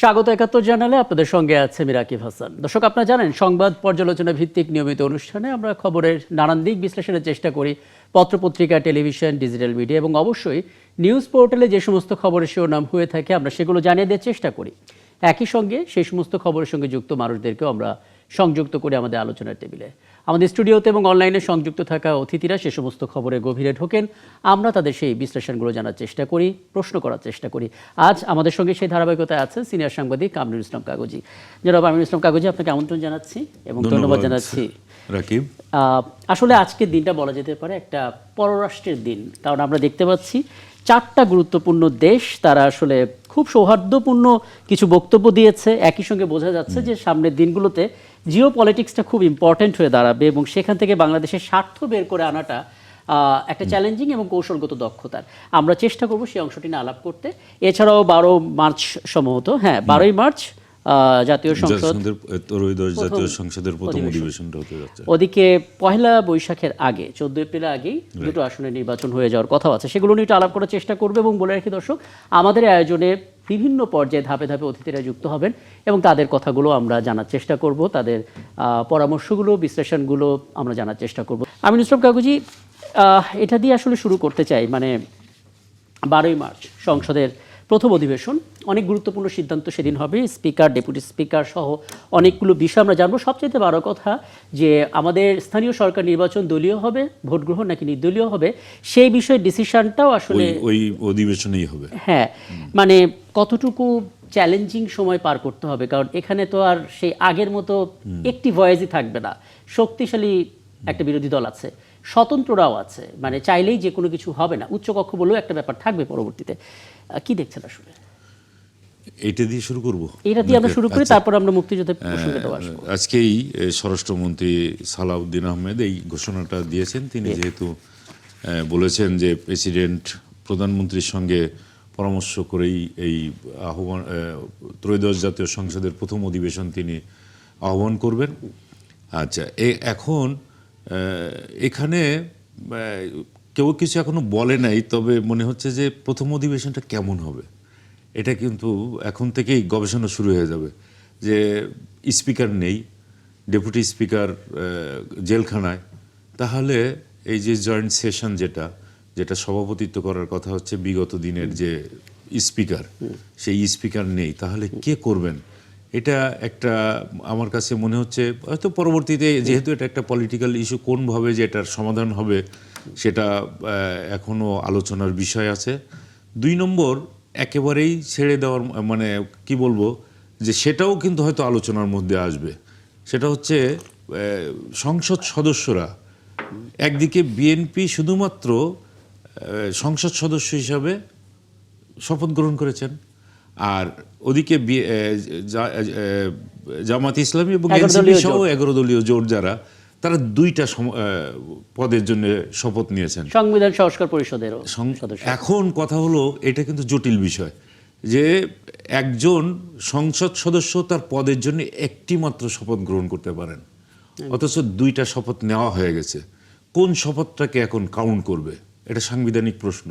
স্বাগত ৭১ জানালে আপনাদের সঙ্গে আছে মিরাকিব হাসান। দর্শক, আপনারা জানেন সংবাদ পর্যালোচনা ভিত্তিক নিয়মিত অনুষ্ঠানে আমরা খবরের নানান দিক বিশ্লেষণের চেষ্টা করি। পত্রপত্রিকা, টেলিভিশন, ডিজিটাল মিডিয়া এবং অবশ্যই নিউজ পোর্টালে যে সমস্ত খবরের শিরোনাম হয়ে থাকে আমরা সেগুলো জানিয়ে দেওয়ার চেষ্টা করি। একই সঙ্গে সেই সমস্ত খবরের সঙ্গে যুক্ত মানুষদেরকেও আমরা সংযুক্ত করি আমাদের আলোচনার টেবিলে। আমাদের স্টুডিওতে এবং অনলাইনে সংযুক্ত থাকা অতিথিরা সে সমস্ত খবরে গভীরে ঢোকেন, আমরা তাদের সেই বিশ্লেষণগুলো জানার চেষ্টা করি, প্রশ্ন করার চেষ্টা করি। আজ আমাদের সঙ্গে সেই ধারাবাহিকতায় আছে সিনিয়র সাংবাদিক আমিনুল ইসলাম কাগজি। জনাব আমিনুল ইসলাম কাগজি, আপনাকে আমন্ত্রণ জানাচ্ছি এবং ধন্যবাদ জানাচ্ছি। রাকিব, আসলে আজকের দিনটা বলা যেতে পারে একটা পররাষ্ট্রের দিন, কারণ আমরা দেখতে পাচ্ছি 4টা গুরুত্বপূর্ণ দেশ তারা আসলে খুব সৌহার্দ্যপূর্ণ কিছু বক্তব্য দিয়েছে। একই সঙ্গে বোঝা যাচ্ছে যে সামনের দিনগুলোতে জিও পলিটিক্সটা খুব ইম্পর্টেন্ট হয়ে দাঁড়াবে এবং সেখান থেকে বাংলাদেশের স্বার্থ বের করে আনাটা একটা চ্যালেঞ্জিং এবং কৌশলগত দক্ষতার। আমরা চেষ্টা করব সেই অংশটি নিয়ে আলাপ করতে। এছাড়াও 12 মার্চ সম্ভবত, 12ই মার্চ জাতীয় সংসদের প্রথম অধিবেশনটা হতে যাচ্ছে। ওদিকে পহেলা বৈশাখের আগে 14 এপ্রিলের আগেই দুটো আসনে নির্বাচন হয়ে যাওয়ার কথা আছে। সেগুলো নিয়ে একটু আলাপ করার চেষ্টা করবে এবং বলে রাখি দর্শক, আমাদের আয়োজনে বিভিন্ন পর্যায়ে ধাপে ধাপে অতিথিরা যুক্ত হবেন এবং তাদের কথাগুলো আমরা জানার চেষ্টা করব, তাদের পরামর্শগুলো, বিশ্লেষণগুলো আমরা জানার চেষ্টা করব। আমিনুল ইসলাম কাগজি, এটা দিয়ে আসলে শুরু করতে চাই। মানে 12ই মার্চ সংসদের প্রথম অধিবেশন, অনেক গুরুত্বপূর্ণ সিদ্ধান্ত সেদিন হবে। স্পিকার, ডেপুটি স্পিকার সহ অনেকগুলো বিষয় আমরা জানবো। সবচেয়ে বড় কথা যে আমাদের স্থানীয় সরকার নির্বাচন দলীয় হবে, ভোট গ্রহণ নাকি নির্দলীয় হবে, সেই বিষয়ে ডিসিশনটাও আসলে ওই অধিবেশনেই হবে। হ্যাঁ, মানে কতটুকু চ্যালেঞ্জিং সময় পার করতে হবে, কারণ এখানে তো আর সেই আগের মতো একটি ভয়েসই থাকবে না। শক্তিশালী একটা বিরোধী দল আছে, স্বতন্ত্ররাও আছে, মানে চাইলেই যে কোনো কিছু হবে না। উচ্চকক্ষ বলেও একটা ব্যাপার থাকবে পরবর্তীতে। কি দেখছেন আসলে? এটা দিয়ে শুরু করব। এটা দিয়ে আমরা শুরু করি, তারপর আমরা মুক্তিযুদ্ধের প্রসঙ্গটাও আসবো। আজকেই স্বরাষ্ট্রমন্ত্রী সালাউদ্দিন আহমেদ এই ঘোষণাটা দিয়েছেন। তিনি যেহেতু বলেছেন যে প্রেসিডেন্ট প্রধানমন্ত্রীর সঙ্গে পরামর্শ করেই এই আহ্বান, ত্রয়োদশ জাতীয় সংসদের প্রথম অধিবেশন তিনি আহ্বান করবেন। আচ্ছা, এখন এখানে কেউ কিছু এখনো বলে নাই, তবে মনে হচ্ছে যে প্রথম অধিবেশনটা কেমন হবে এটা কিন্তু এখন থেকেই গবেষণা শুরু হয়ে যাবে। যে স্পিকার নেই, ডেপুটি স্পিকার জেলখানায়, তাহলে এই যে জয়েন্ট সেশন যেটা সভাপতিত্ব করার কথা হচ্ছে বিগত দিনের যে স্পিকার, সেই স্পিকার নেই, তাহলে কে করবেন? এটা একটা আমার কাছে মনে হচ্ছে হয়তো পরবর্তীতে, যেহেতু এটা একটা পলিটিক্যাল ইস্যু, কোনভাবে যে এটার সমাধান হবে সেটা এখনও আলোচনার বিষয় আছে। 2 নম্বর, একেবারেই ছেড়ে দেওয়ার, মানে কি বলবো, যে সেটাও কিন্তু হয়তো আলোচনার মধ্যে আসবে। সেটা হচ্ছে সংসদ সদস্যরা, একদিকে বিএনপি শুধুমাত্র সংসদ সদস্য হিসাবে শপথ গ্রহণ করেছেন, আর ওদিকে জামাত ইসলামী এবং এনসিপি সহ 11 দলীয় জোট যারা, তারা 2টা পদের জন্য শপথ নিয়েছেন সংবিধান সংস্কার পরিষদের সদস্য। এখন কথা হলো, এটা কিন্তু জটিল বিষয় যে একজন সংসদ সদস্য তার পদের জন্য একটি মাত্র শপথ গ্রহণ করতে পারেন, অথচ 2টা শপথ নেওয়া হয়ে গেছে। কোন শপথটাকে এখন কাউন্ট করবে? এটা সাংবিধানিক প্রশ্ন।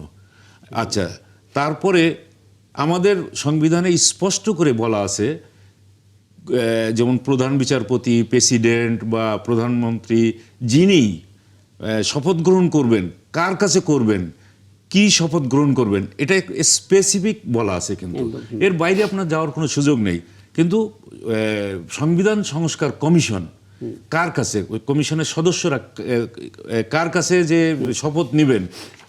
আচ্ছা, তারপরে আমাদের সংবিধানে স্পষ্ট করে বলা আছে, যেমন প্রধান বিচারপতি, প্রেসিডেন্ট বা প্রধানমন্ত্রী যিনি শপথ গ্রহণ করবেন, কার কাছে করবেন, কি শপথ গ্রহণ করবেন, এটা স্পেসিফিক বলা আছে। কিন্তু এর বাইরে আপনার যাওয়ার কোনো সুযোগ নেই। কিন্তু সংবিধান সংস্কার কমিশন কার কাছে, ওই কমিশনের সদস্যরা কার কাছে যে শপথ নেবেন,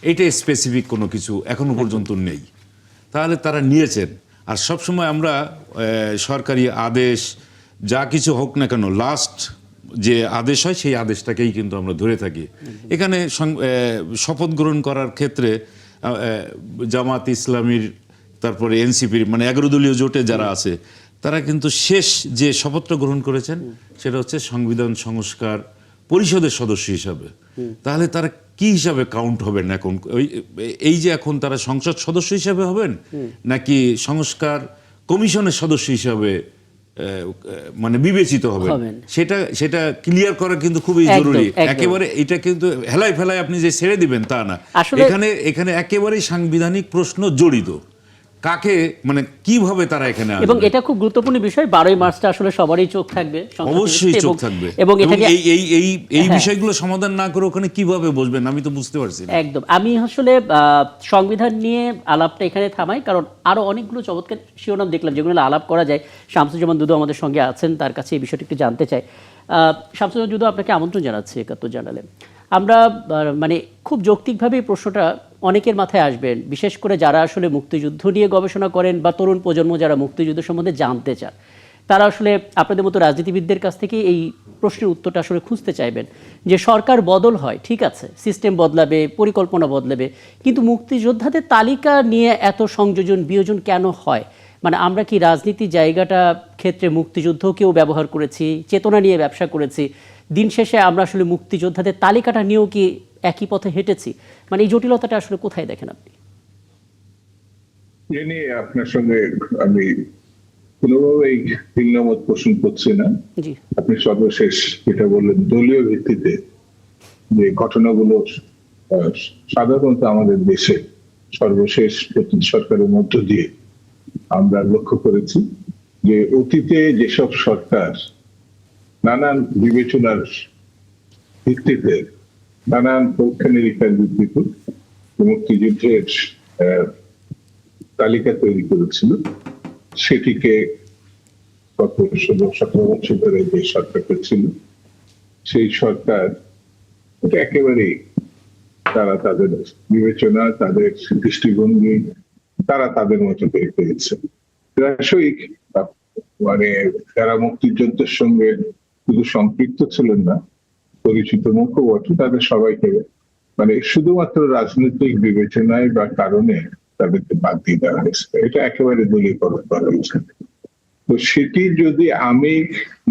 এটা স্পেসিফিক কোনো কিছু এখনো পর্যন্ত নেই। তাহলে তারা নিয়েছেন। আর সবসময় আমরা সরকারি আদেশ যা কিছু হোক না কেন, লাস্ট যে আদেশ হয় সেই আদেশটাকেই কিন্তু আমরা ধরে থাকি। এখানে শপথ গ্রহণ করার ক্ষেত্রে জামাত ইসলামীর, তারপরে এনসিপির, মানে 11 দলীয় জোটে যারা আছে, তারা কিন্তু শেষ যে শপথটা গ্রহণ করেছেন সেটা হচ্ছে সংবিধান সংস্কার পরিষদের সদস্য হিসাবে। তাহলে তারা কি হিসাবে কাউন্ট হবেন এখন? এই যে এখন তারা সংসদ সদস্য হিসাবে হবেন নাকি সংস্কার কমিশনের সদস্য হিসাবে মানে বিবেচিত হবেন, সেটা ক্লিয়ার করা কিন্তু খুবই জরুরি। একেবারে এটা কিন্তু হেলায় ফেলায় আপনি যে ছেড়ে দিবেন তা না, এখানে একেবারেই সাংবিধানিক প্রশ্ন জড়িত। কাকে মানে কিভাবে তারা এখানে আসবে। এবং এটা খুব গুরুত্বপূর্ণ বিষয়, 12ই মার্চটা আসলে সবারই চোখ থাকবে, অবশ্যই চোখ থাকবে, এবং এটাকে এই বিষয়গুলো সমাধান না করে ওখানে কিভাবে বসবেন আমি তো বুঝতে পারছি না। একদম। আমি আসলে সংবিধান নিয়ে আলাপটা এখানে থামাই, কারণ আরো অনেকগুলো চমৎকার শিরোনাম দেখলাম যেগুলো আলাপ করা যায়। শামসুজ্জামান দুদু আমাদের সঙ্গে আছেন, তার কাছে এই বিষয়টি একটু জানতে চাই। শামসুজ্জামান দুদু, আপনাকে আমন্ত্রণ জানাচ্ছি ৭১ জানালে। আমরা মানে খুব যৌক্তিকভাবে এই প্রশ্নটা অনেকের মাথায় আসবেন, বিশেষ করে যারা আসলে মুক্তিযুদ্ধ নিয়ে গবেষণা করেন বা তরুণ প্রজন্ম যারা মুক্তিযুদ্ধ সম্বন্ধে জানতে চান, তারা আসলে আপনাদের মতো রাজনীতিবিদদের কাছ থেকে এই প্রশ্নের উত্তরটা আসলে খুঁজতে চাইবেন যে সরকার বদল হয়, ঠিক আছে, সিস্টেম বদলাবে, পরিকল্পনা বদলাবে, কিন্তু মুক্তিযোদ্ধাদের তালিকা নিয়ে এত সংযোজন বিয়োজন কেন হয়? মানে আমরা কি রাজনীতি জায়গাটা ক্ষেত্রে মুক্তিযুদ্ধকেও ব্যবহার করেছি, চেতনা নিয়ে ব্যবসা করেছি, দিন শেষে আমরা আসলে মুক্তিযোদ্ধাদের তালিকাটা নিয়েও কি একই পথে হেঁটেছি? মানে এই জটিলতাটা আসলে কোথায় দেখেন আপনি? এ নিয়ে আপনার সঙ্গে আমি কোনোভাবেই ভিন্নমত পোষণ করছি না। জি, আপনি সর্বশেষ যেটা বললেন দলীয় ভিত্তিতে যে ঘটনাগুলো সাধারণত আমাদের দেশে সর্বশেষ সরকারের মধ্য দিয়ে আমরা লক্ষ্য করেছি যে অতীতে যেসব সরকার নানান বিবেচনার ভিত্তিতে, নানান পরীক্ষা নিরীক্ষার ভিত্তিতে মুক্তিযুদ্ধের তালিকা তৈরি করেছিল, সেটিকে গত ১৬-১৭ বছর ধরে যে সরকারটা ছিল সেই সরকার এটা একেবারেই তারা তাদের বিবেচনা, তাদের দৃষ্টিভঙ্গি তারা তাদের মতো করে পেয়েছে। রাজনৈতিক মানে যারা মুক্তিযুদ্ধের সঙ্গে শুধু সম্পৃক্ত ছিলেন না, পরিচিত মুখপাত্র, তাদের সবাইকে মানে শুধুমাত্র রাজনৈতিক বিবেচনায় বা কারণে তাদেরকে বাদ দিয়ে দেওয়া হয়েছে। এটা একেবারে দলীয়করণ করা হয়েছে। তো সেটি যদি আমি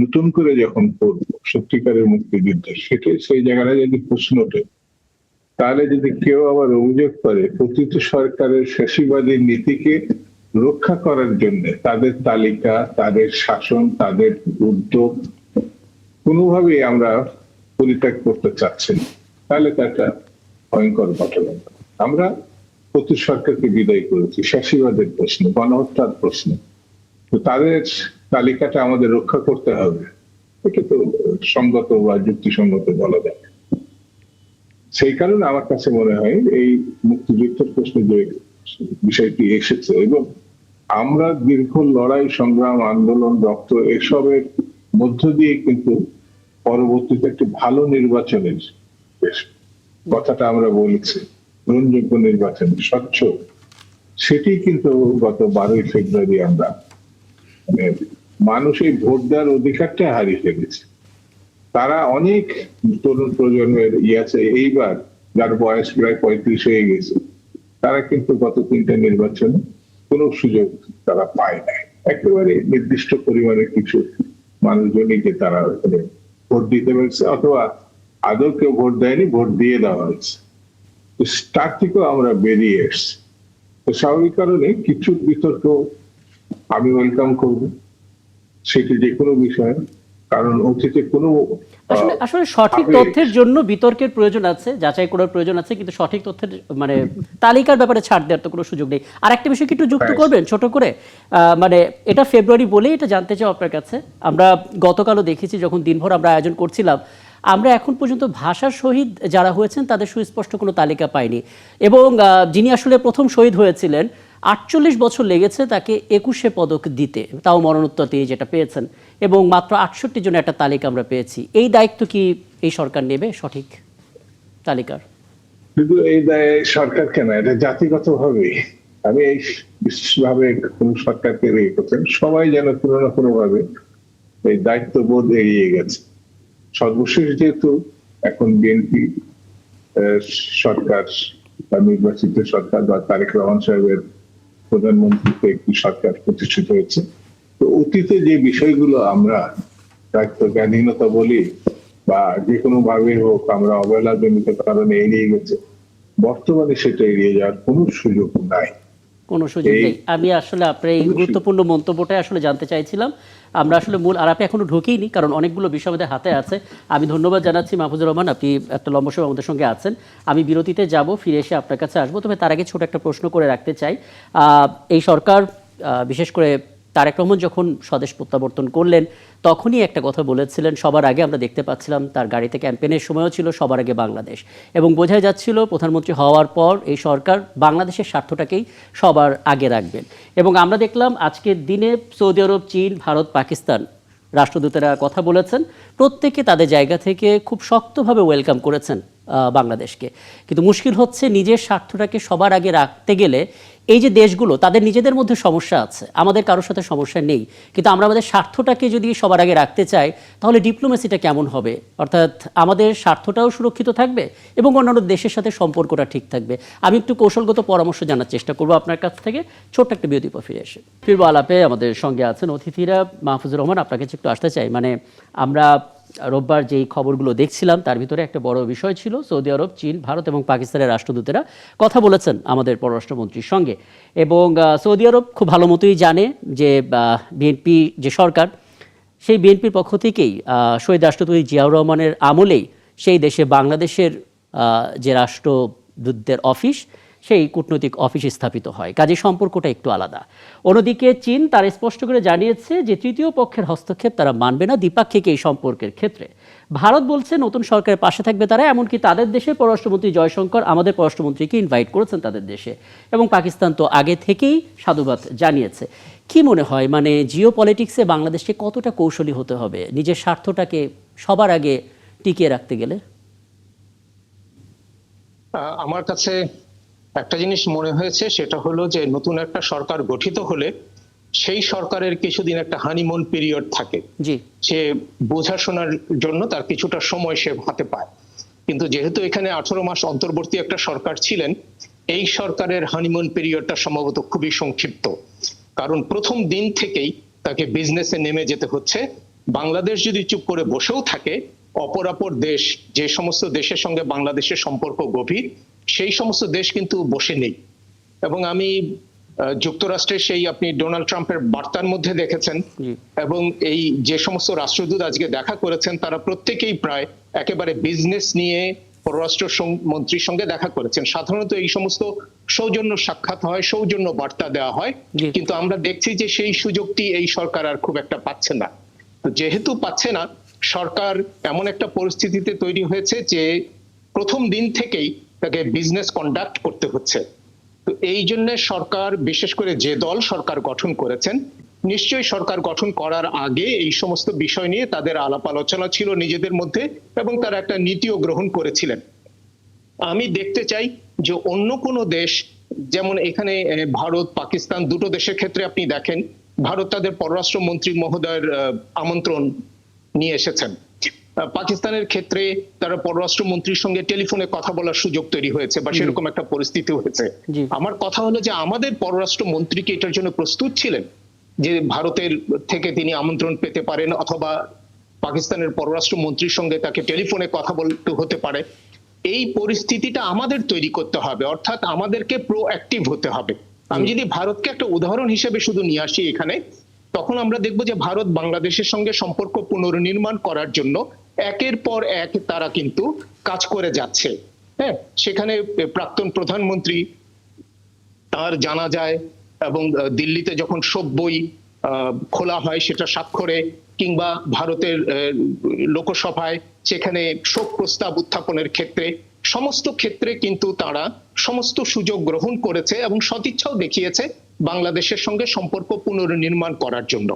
নতুন করে যখন করবো সত্যিকারের মুক্তিযুদ্ধ, সেটা সেই জায়গাটা যদি প্রশ্ন ওঠে, তাহলে যদি কেউ আবার অভিযোগ করে প্রতিটি সরকারের ফ্যাসিবাদী নীতিকে রক্ষা করার জন্য তাদের তালিকা, তাদের শাসন, তাদের উদ্যোগ কোনোভাবেই আমরা পরিত্যাগ করতে চাচ্ছি না, তাহলে তো একটা ভয়ঙ্কর ঘটনা। আমরা প্রতি সরকারকে বিদায় করেছি ফ্যাসিবাদের প্রশ্ন, গণহত্যার প্রশ্ন, তো তাদের তালিকাটা আমাদের রক্ষা করতে হবে, এটা তো সঙ্গত বা যুক্তিসঙ্গত বলা যায়। সেই কারণে আমার কাছে মনে হয় এই মুক্তিযুদ্ধের প্রশ্নে যে বিষয়টি এসেছে এবং আমরা দীর্ঘ লড়াই, সংগ্রাম, আন্দোলন, রক্ত এসবের মধ্য দিয়ে কিন্তু পরবর্তীতে একটি ভালো নির্বাচনের কথাটা আমরা বলেছি, গ্রহণযোগ্য নির্বাচন, স্বচ্ছ, সেটি কিন্তু গত 12ই ফেব্রুয়ারি আমরা মানে মানুষ এই ভোট দেওয়ার অধিকারটা হারিয়ে ফেলেছে। তারা অনেক তরুণ প্রজন্মের আছে এইবার যার বয়স প্রায় 35 হয়ে গেছে, তারা কিন্তু গত 3টা নির্বাচনে কোনো সুযোগ তারা পায় নাই। একেবারে নির্দিষ্ট পরিমাণে কিছু মানুষজনকে তারা ভোট দিতে পেরেছে, অথবা আদৌ কেউ ভোট দেয়নি, ভোট দিয়ে দেওয়া হয়েছে। তার থেকেও আমরা বেরিয়ে এসছি। তো স্বাভাবিক কারণে কিছু বিতর্ক আমি ওয়েলকাম করব, সেটি যে কোনো বিষয়, কারণ অতীতে কোনো আসলে সঠিক তথ্যের জন্য বিতর্কের প্রয়োজন আছে, যাচাই করার প্রয়োজন আছে, কিন্তু সঠিক তথ্যের মানে তালিকার ব্যাপারে ছাড় দেওয়ার তো কোনো সুযোগ নেই। আর একটা বিষয় কি একটু যুক্ত করবেন ছোট করে? মানে এটা ফেব্রুয়ারি বলেই এটা জানতে চাও আপনার কাছে। আমরা গতকালও দেখেছি যখন দিনভর আমরা আয়োজন করছিলাম, আমরা এখন পর্যন্ত ভাষার শহীদ যারা হয়েছেন তাদের সুস্পষ্ট কোনো তালিকা পাইনি। এবং যিনি আসলে প্রথম শহীদ হয়েছিলেন 48 বছর লেগেছে তাকে 21শে পদক দিতে, তাও মরণোত্তর তিনি যেটা পেয়েছেন, এবং মাত্র 68 জনের একটা তালিকা আমরা পেয়েছি। এই দায়িত্ব কি এই সরকার নেবে সঠিক তালিকার? কিন্তু এই দায় সরকার কেন, এটা জাতিগত ভাবে আমি এই বিশেষভাবে কোন সরকারকে রেখে করছেন, সবাই যেন কোনো না কোনো ভাবে এই দায়িত্ববোধ এড়িয়ে গেছে। সর্বশেষ যেহেতু এখন বিএনপি সরকার বা নির্বাচিত সরকার বা তারেক রহমান সাহেবের প্রধানমন্ত্রীতে একটি সরকার প্রতিষ্ঠিত হয়েছে, তো অতীতে যে বিষয়গুলো আমরা দায়িত্ব জ্ঞানহীনতা বলি বা যে কোনো ভাবে হোক আমরা অবহেলাজনিত কারণে এড়িয়ে গেছে, বর্তমানে সেটা এড়িয়ে যাওয়ার কোনো সুযোগ নাই। কোনো সুযোগ নেই। আমি আসলে আপনার এই গুরুত্বপূর্ণ মন্তব্যটাই আসলে জানতে চাইছিলাম। আমরা আসলে মূল আলাপে এখনো ঢুকিনি, কারণ অনেকগুলো বিষয় আমাদের হাতে আছে। আমি ধন্যবাদ জানাচ্ছি মাহফুজুর রহমান, আপনি একটা লম্বা সময় আমাদের সঙ্গে আছেন। আমি বিরতিতে যাব, ফিরে এসে আপনার কাছে আসবো। তবে তার আগে ছোট একটা প্রশ্ন করে রাখতে চাই। এই সরকার, বিশেষ করে তারেক রহমান যখন স্বদেশ প্রত্যাবর্তন করলেন, তখনই একটা কথা বলেছিলেন, সবার আগে আমরা দেখতে পাচ্ছিলাম তার গাড়িতে ক্যাম্পেইনের সময়ও ছিল সবার আগে বাংলাদেশ, এবং বোঝাই যাচ্ছিল প্রধানমন্ত্রী হওয়ার পর এই সরকার বাংলাদেশের স্বার্থটাকেই সবার আগে রাখবেন। এবং আমরা দেখলাম আজকের দিনে সৌদি আরব, চীন, ভারত, পাকিস্তান রাষ্ট্রদূতেরা কথা বলেছেন, প্রত্যেকে তাদের জায়গা থেকে খুব শক্তভাবে ওয়েলকাম করেছেন বাংলাদেশকে। কিন্তু মুশকিল হচ্ছে নিজের স্বার্থটাকে সবার আগে রাখতে গেলে এই যে দেশগুলো, তাদের নিজেদের মধ্যে সমস্যা আছে, আমাদের কারোর সাথে সমস্যা নেই, কিন্তু আমরা আমাদের স্বার্থটাকে যদি সবার আগে রাখতে চাই, তাহলে ডিপ্লোমেসিটা কেমন হবে? অর্থাৎ আমাদের স্বার্থটাও সুরক্ষিত থাকবে এবং অন্যান্য দেশের সাথে সম্পর্কটা ঠিক থাকবে। আমি একটু কৌশলগত পরামর্শ জানার চেষ্টা করবো আপনার কাছ থেকে, ছোট্ট একটা বিরতি পর ফিরে এসে ফিরবো আলাপে। আমাদের সঙ্গে আছেন অতিথিরা। মাহফুজুর রহমান, আপনার কাছে একটু আসতে চাই, মানে আমরা রোববার যেই খবরগুলো দেখছিলাম তার ভিতরে একটা বড় বিষয় ছিল, সৌদি আরব, চীন, ভারত এবং পাকিস্তানের রাষ্ট্রদূতেরা কথা বলেছেন আমাদের পররাষ্ট্রমন্ত্রীর সঙ্গে। এবং সৌদি আরব খুব ভালো মতোই জানে যে বিএনপি যে সরকার, সেই বিএনপির পক্ষ থেকেই শহীদ রাষ্ট্রপতি জিয়াউর রহমানের আমলেই সেই দেশে বাংলাদেশের যে রাষ্ট্রদূতদের অফিস, সেই কূটনৈতিক অফিস স্থাপিত হয়। কাজে সম্পর্কটা একটু আলাদা। অন্যদিকে চীন তারা স্পষ্ট করে জানিয়েছে যে তৃতীয় পক্ষের হস্তক্ষেপ তারা মানবে না দ্বিপাক্ষিক এই সম্পর্কের ক্ষেত্রে। ভারত বলছে নতুন সরকারের পাশে থাকবে তারা, এমনকি তাদের দেশের পররাষ্ট্রমন্ত্রী জয়শঙ্কর আমাদের পররাষ্ট্রমন্ত্রীকে ইনভাইট করেছেন তাদের দেশে। এবং পাকিস্তান তো আগে থেকেই সাধুবাদ জানিয়েছে। কি মনে হয়, মানে জিও পলিটিক্সে বাংলাদেশকে কতটা কৌশলী হতে হবে নিজের স্বার্থটাকে সবার আগে টিকিয়ে রাখতে গেলে? আমার কাছে একটা জিনিস মনে হয়েছে, সেটা হলো যে নতুন একটা সরকার গঠিত হলে সেই সরকারের কিছুদিন একটা হানিমুন পিরিয়ড থাকে, জি, সে বোঝাশোনার জন্য তার কিছুটা সময় সে হাতে পায়। কিন্তু যেহেতু এখানে 18 মাস অন্তর্বর্তী একটা সরকার ছিলেন, এই সরকারের হানিমুন পিরিয়ডটা সম্ভবত খুবই সংক্ষিপ্ত। কারণ প্রথম দিন থেকেই তাকে বিজনেসে নেমে যেতে হচ্ছে। বাংলাদেশ যদি চুপ করে বসেও থাকে, অপরাপর দেশ, যে সমস্ত দেশের সঙ্গে বাংলাদেশের সম্পর্ক গভীর, সেই সমস্ত দেশ কিন্তু বসে নেই। এবং আমি যুক্তরাষ্ট্রের সেই আপনি ডোনাল্ড ট্রাম্পের বার্তার মধ্যে দেখেছেন, এবং এই যে সমস্ত রাষ্ট্রদূত আজকে দেখা করেছেন, তারা প্রত্যেকেই প্রায় একেবারে বিজনেস নিয়ে পররাষ্ট্র মন্ত্রীর সঙ্গে দেখা করেছেন। সাধারণত এই সমস্ত সৌজন্য সাক্ষাৎ হয়, সৌজন্য বার্তা দেওয়া হয়, কিন্তু আমরা দেখছি যে সেই সুযোগটি এই সরকার আর খুব একটা পাচ্ছে না। তো যেহেতু পাচ্ছে না, সরকার এমন একটা পরিস্থিতিতে তৈরি হয়েছে যে প্রথম দিন থেকেই তাকে বিজনেস কন্ডাক্ট করতে হচ্ছে। তো এই জন্য সরকার, বিশেষ করে যে দল সরকার গঠন করেছেন, নিশ্চয়ই সরকার গঠন করার আগে এই সমস্ত বিষয় নিয়ে তাদের আলাপ আলোচনা ছিল নিজেদের মধ্যে, এবং তারা একটা নীতিও গ্রহণ করেছিলেন। আমি দেখতে চাই যে অন্য কোনো দেশ, যেমন এখানে ভারত, পাকিস্তান দুটো দেশের ক্ষেত্রে আপনি দেখেন, ভারত তাদের পররাষ্ট্র মন্ত্রী মহোদয়ের আমন্ত্রণ নিয়ে এসেছেন। পাকিস্তানের ক্ষেত্রে তারা পররাষ্ট্র মন্ত্রীর সঙ্গে টেলিফোনে কথা বলার সুযোগ তৈরি হয়েছে, বা সেরকম একটা পরিস্থিতি হয়েছে। আমার কথা হলো যে আমাদের পররাষ্ট্র মন্ত্রী কি এটার জন্য প্রস্তুত ছিলেন যে ভারতের থেকে তিনি আমন্ত্রণ পেতে পারেন, অথবা পাকিস্তানের পররাষ্ট্র মন্ত্রীর সঙ্গে তাকে টেলিফোনে কথা বলতে হতে পারে? এই পরিস্থিতিটা আমাদের তৈরি করতে হবে, অর্থাৎ আমাদেরকে প্রোঅ্যাক্টিভ হতে হবে। আমি যদি ভারতকে একটা উদাহরণ হিসেবে শুধু নিয়ে আসি এখানে, তখন আমরা দেখব যে ভারত বাংলাদেশের সঙ্গে সম্পর্ক পুনর্নির্মাণ করার জন্য একের পর এক তারা কিন্তু কাজ করে যাচ্ছে। হ্যাঁ, সেখানে প্রাক্তন প্রধানমন্ত্রী তার জানা যায়, এবং দিল্লিতে যখন শোক বই খোলা হয় সেটা স্বাক্ষরে, কিংবা ভারতের লোকসভায় সেখানে শোক প্রস্তাব উত্থাপনের ক্ষেত্রে, সমস্ত ক্ষেত্রে কিন্তু তারা সমস্ত সুযোগ গ্রহণ করেছে এবং সদিচ্ছাও দেখিয়েছে বাংলাদেশের সঙ্গে সম্পর্ক পুনর্নির্মাণ করার জন্য।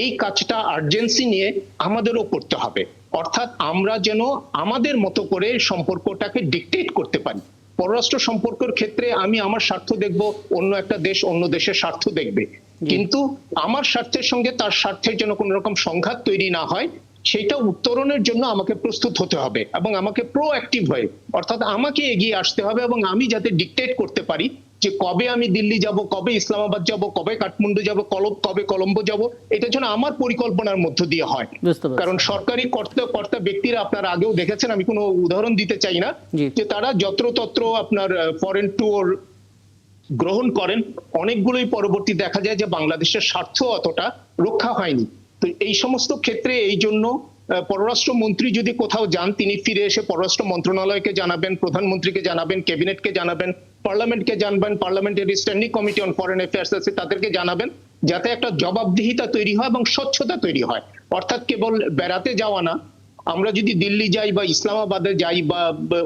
এই কাজটা আর্জেন্সি নিয়ে আমাদেরও করতে হবে, অর্থাৎ আমরা যেন আমাদের মতো করে সম্পর্কটাকে ডিকটেট করতে পারি। পররাষ্ট্র সম্পর্কের ক্ষেত্রে আমি আমার স্বার্থ দেখব, অন্য একটা দেশ অন্য দেশের স্বার্থ দেখবে, কিন্তু আমার স্বার্থের সঙ্গে তার স্বার্থের যেন কোনো রকম সংঘাত তৈরি না হয়, সেটা উত্তরণের জন্য আমাকে প্রস্তুত হতে হবে এবং আমাকে প্রোঅ্যাক্টিভ হয়ে, অর্থাৎ আমাকে এগিয়ে আসতে হবে, এবং আমি যাতে ডিকটেট করতে পারি যে কবে আমি দিল্লি যাব, কবে ইসলামাবাদ যাব, কবে কাঠমান্ডু যাব, কবে কলম্বো যাব, এটা যেন আমার পরিকল্পনার মধ্য দিয়ে হয়। কারণ সরকারি কর্তা ব্যক্তিরা আপনারা আগেও দেখেছেন, আমি কোনো উদাহরণ দিতে চাই না, যে তারা যত্রতত্র আপনার ফরেন ট্যুর গ্রহণ করেন, অনেকগুলোই পরবর্তী দেখা যায় যে বাংলাদেশের স্বার্থ অতটা রক্ষা হয়নি। তো এই সমস্ত ক্ষেত্রে এই জন্য পররাষ্ট্রমন্ত্রী যদি কোথাও যান, তিনি ফিরে এসে পররাষ্ট্র মন্ত্রণালয়কে জানাবেন, প্রধানমন্ত্রীকে জানাবেন, ক্যাবিনেটকে জানাবেন, পার্লামেন্টকে জানাবেন, parliamentary standing committee on foreign affairs আছে তাদেরকে জানাবেন, যাতে একটা জবাবদিহিতা তৈরি হয় এবং স্বচ্ছতা তৈরি হয়। অর্থাৎ কেবল বেড়াতে যাওয়া না, আমরা যদি দিল্লি যাই বা ইসলামাবাদে যাই বা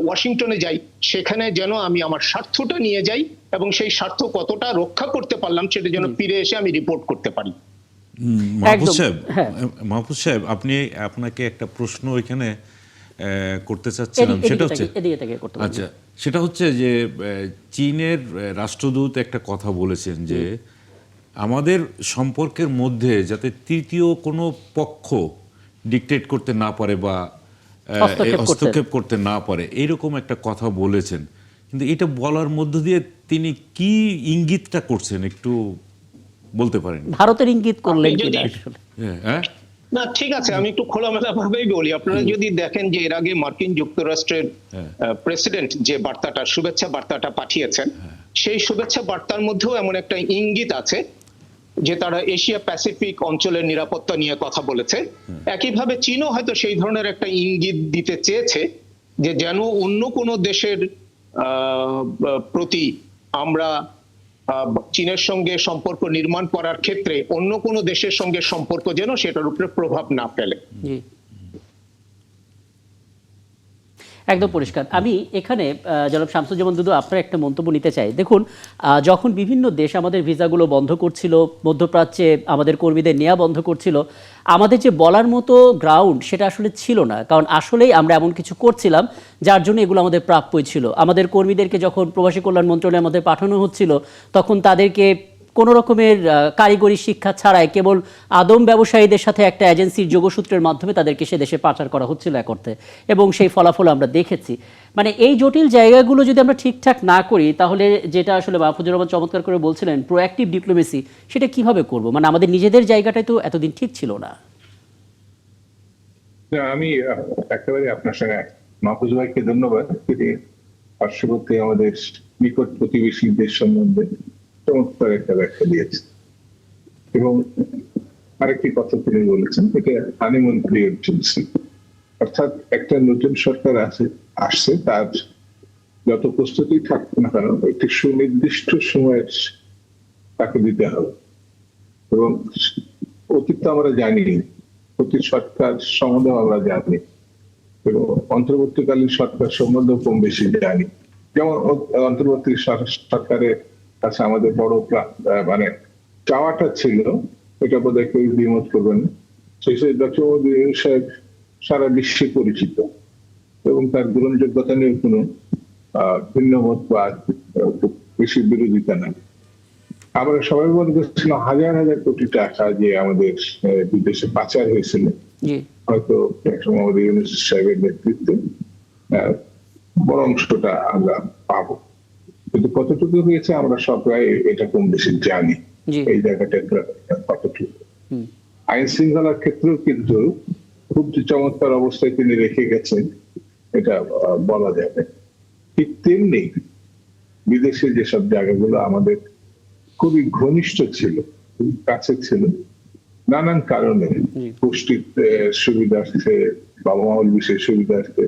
ওয়াশিংটনে যাই, সেখানে যেন আমি আমার স্বার্থটা নিয়ে যাই এবং সেই স্বার্থ কতটা রক্ষা করতে পারলাম সেটা যেন ফিরে এসে আমি রিপোর্ট করতে পারি। মাহফুজ সাহেব, আপনাকে একটা প্রশ্ন এখানে করতে চাচ্ছিলাম, সেটা হচ্ছে আচ্ছা, সেটা হচ্ছে যে চীনের রাষ্ট্রদূত একটা কথা বলেছেন যে আমাদের সম্পর্কের মধ্যে যাতে তৃতীয় কোনো পক্ষ ডিকটেট করতে না পারে বা হস্তক্ষেপ করতে না পারে, এইরকম একটা কথা বলেছেন। কিন্তু এটা বলার মধ্য দিয়ে তিনি কি ইঙ্গিতটা করছেন একটু বলতে পারেন? ভারতের ইঙ্গিত করলেন কি না? ঠিক আছে, আমি একটু খোলামেলা ভাবেই বলি। আপনারা যদি দেখেন যে এর আগে মার্কিন যুক্তরাষ্ট্রের প্রেসিডেন্ট যে বার্তাটা, শুভেচ্ছা বার্তাটা পাঠিয়েছেন, সেই শুভেচ্ছা বার্তার মধ্যেও এমন একটা ইঙ্গিত আছে যে তারা এশিয়া প্যাসিফিক অঞ্চলের নিরাপত্তা নিয়ে কথা বলেছে। একইভাবে চীনও হয়তো সেই ধরনের একটা ইঙ্গিত দিতে চেয়েছে যে যেন অন্য কোনো দেশের প্রতি আমরা চীনের সঙ্গে সম্পর্ক নির্মাণ করার ক্ষেত্রে অন্য কোনো দেশের সঙ্গে সম্পর্ক যেন সেটার উপরে প্রভাব না ফেলে। একদম পরিষ্কার। আমি এখানে জনাব শামসুজ্জামান দুদু আপনার একটা মন্তব্য নিতে চাই। দেখুন, যখন বিভিন্ন দেশ আমাদের ভিসাগুলো বন্ধ করছিল, মধ্যপ্রাচ্যে আমাদের কর্মীদের নেওয়া বন্ধ করছিল, আমাদের যে বলার মতো গ্রাউন্ড সেটা আসলে ছিল না, কারণ আসলেই আমরা এমন কিছু করছিলাম যার জন্য এগুলো আমাদের প্রাপ্যই ছিল। আমাদের কর্মীদেরকে যখন প্রবাসী কল্যাণ মন্ত্রণালয়ের মধ্যে পাঠানো হচ্ছিল, তখন তাদেরকে কোনো রকমের কারিগরি শিক্ষা ছাড়াই কেবল আদম ব্যবসায়ীদের সাথে একটা এজেন্সির যোগসূত্রের মাধ্যমে তাদেরকে সে দেশে পাচার করা হচ্ছিল এক অর্থে, এবং সেই ফলাফল আমরা দেখেছি। মানে এই জটিল জায়গাগুলো যদি আমরা ঠিকঠাক না করি, তাহলে যেটা আসলে মাহফুজুর রহমান চমৎকার করে বলছিলেন, প্রোঅ্যাক্টিভ ডিপ্লোমেসি, সেটা কিভাবে করব? মানে আমাদের নিজেদের জায়গাটাই তো এতদিন ঠিক ছিল না। আমি একেবারে আপনার সঙ্গে, মাহফুজ ভাইকে ধন্যবাদ, তিনি পার্শ্ববর্তী আমাদের নিকট প্রতিবেশী দেশ সম্বন্ধে চমৎকার একটা ব্যাখ্যা দিয়েছে। এবং আরেকটি কথা তিনি বলেছেন, এটা হানিমুন পিরিয়ড চলছে, অর্থাৎ একটা নতুন সরকার আসছে, তার যত প্রস্তুতি থাকবে না কেন একটি সুনির্দিষ্ট সময়ের তাকে দিতে হবে। এবং অতীত আমরা জানি, প্রতি সরকার সম্বন্ধে আমরা জানি, এবং অন্তর্বর্তীকালীন সরকার সম্বন্ধে কম বেশি জানি। যেমন অন্তর্বর্তী সরকারের কাছে আমাদের বড় মানে চাওয়াটা ছিল, এটা বোধহয় কেউ দ্বিমত করবেন না, সেই ডক্টর মোহাম্মদ ইউনূস সাহেব সারা বিশ্বে পরিচিত এবং তার গ্রহণযোগ্যতা নিয়ে কোনো ভিন্ন মত বা বেশি বিরোধিতা নাই। আমরা সবাই মনে করছিলাম হাজার হাজার কোটি টাকা যে আমাদের বিদেশে পাচার হয়েছিল, হয়তো ডক্টর মোহাম্মদ ইউনূস সাহেবের নেতৃত্বে বড় অংশটা আমরা পাবো, কিন্তু কতটুকু হয়েছে আমরা সবাই এটা কম বেশি জানি। এই জায়গাটা কতটুকু আইন শৃঙ্খলার ক্ষেত্রেও কিন্তু খুব চমৎকার অবস্থায় তিনি রেখে গেছেন, এটা বলা যাবে। ঠিক তেমনি বিদেশে যেসব জায়গাগুলো আমাদের খুবই ঘনিষ্ঠ ছিল, খুবই কাছে ছিল, নানান কারণে পুষ্টির সুবিধার্থে বা মহল বিশেষ সুবিধার্থে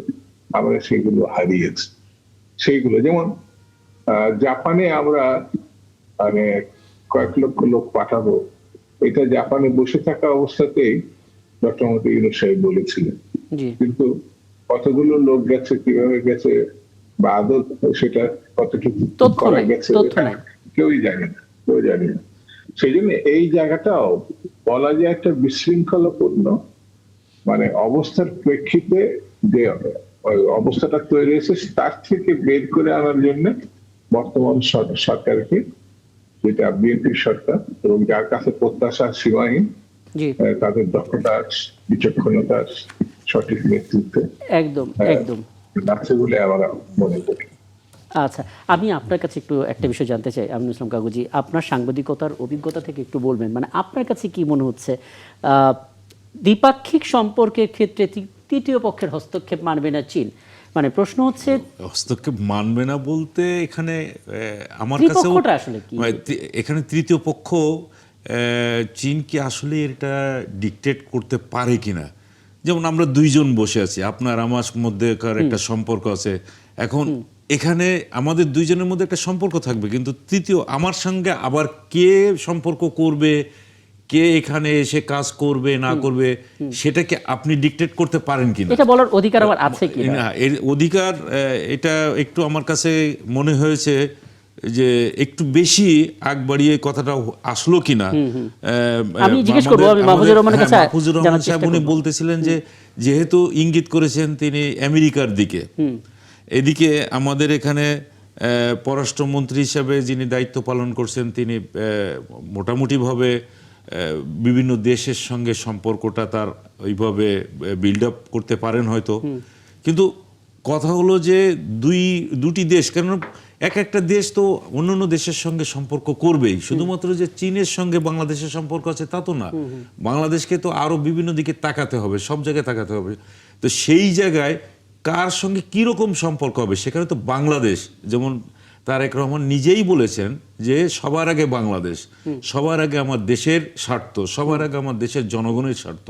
আমরা সেগুলো হারিয়েছি। সেইগুলো যেমন জাপানে আমরা মানে কয়েক লক্ষ লোক পাঠাবো, এটা জাপানে বসে থাকা অবস্থাতেই ডক্টর মোহাম্মদ ইউনূস সাহেব বলেছিলেন, কিন্তু কতগুলো লোক গেছে, কিভাবে গেছে বা আদৌ সেটা কতটুকু করা গেছে কেউই জানে না, কেউ জানে না। সেই জন্য এই জায়গাটাও বলা যায় একটা বিশৃঙ্খলাপূর্ণ মানে অবস্থার প্রেক্ষিতে যে অবস্থাটা তৈরি হয়েছে, তার থেকে বের করে আনার জন্য বর্তমান সরকারকে, যেটা বিএনপি সরকার এবং যার কাছে প্রত্যাশা সীমাহীন, তাদের দক্ষতার, বিচক্ষণতার, সঠিক নেতৃত্বে একদম একদম আছে বলে আমরা মনে করি। আচ্ছা, আমি আপনার কাছে একটু একটা বিষয় জানতে চাই আমিনুল ইসলাম কাগুজি, আপনার সাংবাদিকতার অভিজ্ঞতা থেকে একটু বলবেন, মানে আপনার কাছে কি মনে হচ্ছে দ্বিপাক্ষিক সম্পর্কের ক্ষেত্রে তৃতীয় পক্ষের হস্তক্ষেপ মানবে না চীন? মানে প্রশ্ন হচ্ছে হস্তক্ষেপ মানবে না বলতে এখানে আমার কাছেও ত্রিপক্ষটা আসলে কি? এখানে তৃতীয় পক্ষ চীন কি আসলে এটা ডিকটেট করতে পারে কিনা। যেমন আমরা দুইজন বসে আছি, আপনার আমার মধ্যেকার একটা সম্পর্ক আছে, এখন এখানে আমাদের দুইজনের মধ্যে একটা সম্পর্ক থাকবে, কিন্তু তৃতীয় আমার সঙ্গে আবার কে সম্পর্ক করবে, কে এখানে এসে কাজ করবে না করবে, সেটাকে আপনি ডিকটেট করতে পারেন কিনা, এটা বলার অধিকার আমার আছে কি না এর অধিকার এটা একটু আমার কাছে মনে হয়েছে যে একটু বেশি আগ বাড়িয়ে কথাটা আসলো কিনা। আমি জিজ্ঞেস করবো, আমি মাহফুজুর রহমানের কাছে মাহফুজুর রহমান সাহেব উনি বলতেছিলেন যে যেহেতু ইঙ্গিত করেছেন তিনি আমেরিকার দিকে, এদিকে আমাদের এখানে পররাষ্ট্রমন্ত্রী হিসাবে যিনি দায়িত্ব পালন করছেন তিনি মোটামুটিভাবে বিভিন্ন দেশের সঙ্গে সম্পর্কটা তার ওইভাবে বিল্ড আপ করতে পারেন হয়তো, কিন্তু কথা হলো যে দুটি দেশ, কেন এক একটা দেশ তো অন্যান্য দেশের সঙ্গে সম্পর্ক করবেই, শুধুমাত্র যে চীনের সঙ্গে বাংলাদেশের সম্পর্ক আছে তা তো না, বাংলাদেশকে তো আরো বিভিন্ন দিকে তাকাতে হবে, সব জায়গায় তাকাতে হবে। তো সেই জায়গায় কার সঙ্গে কিরকম সম্পর্ক হবে, সেখানে তো বাংলাদেশ, যেমন তারেক রহমান নিজেই বলেছেন যে সবার আগে বাংলাদেশ, সবার আগে আমার দেশের স্বার্থ, সবার আগে আমার দেশের জনগণের স্বার্থ,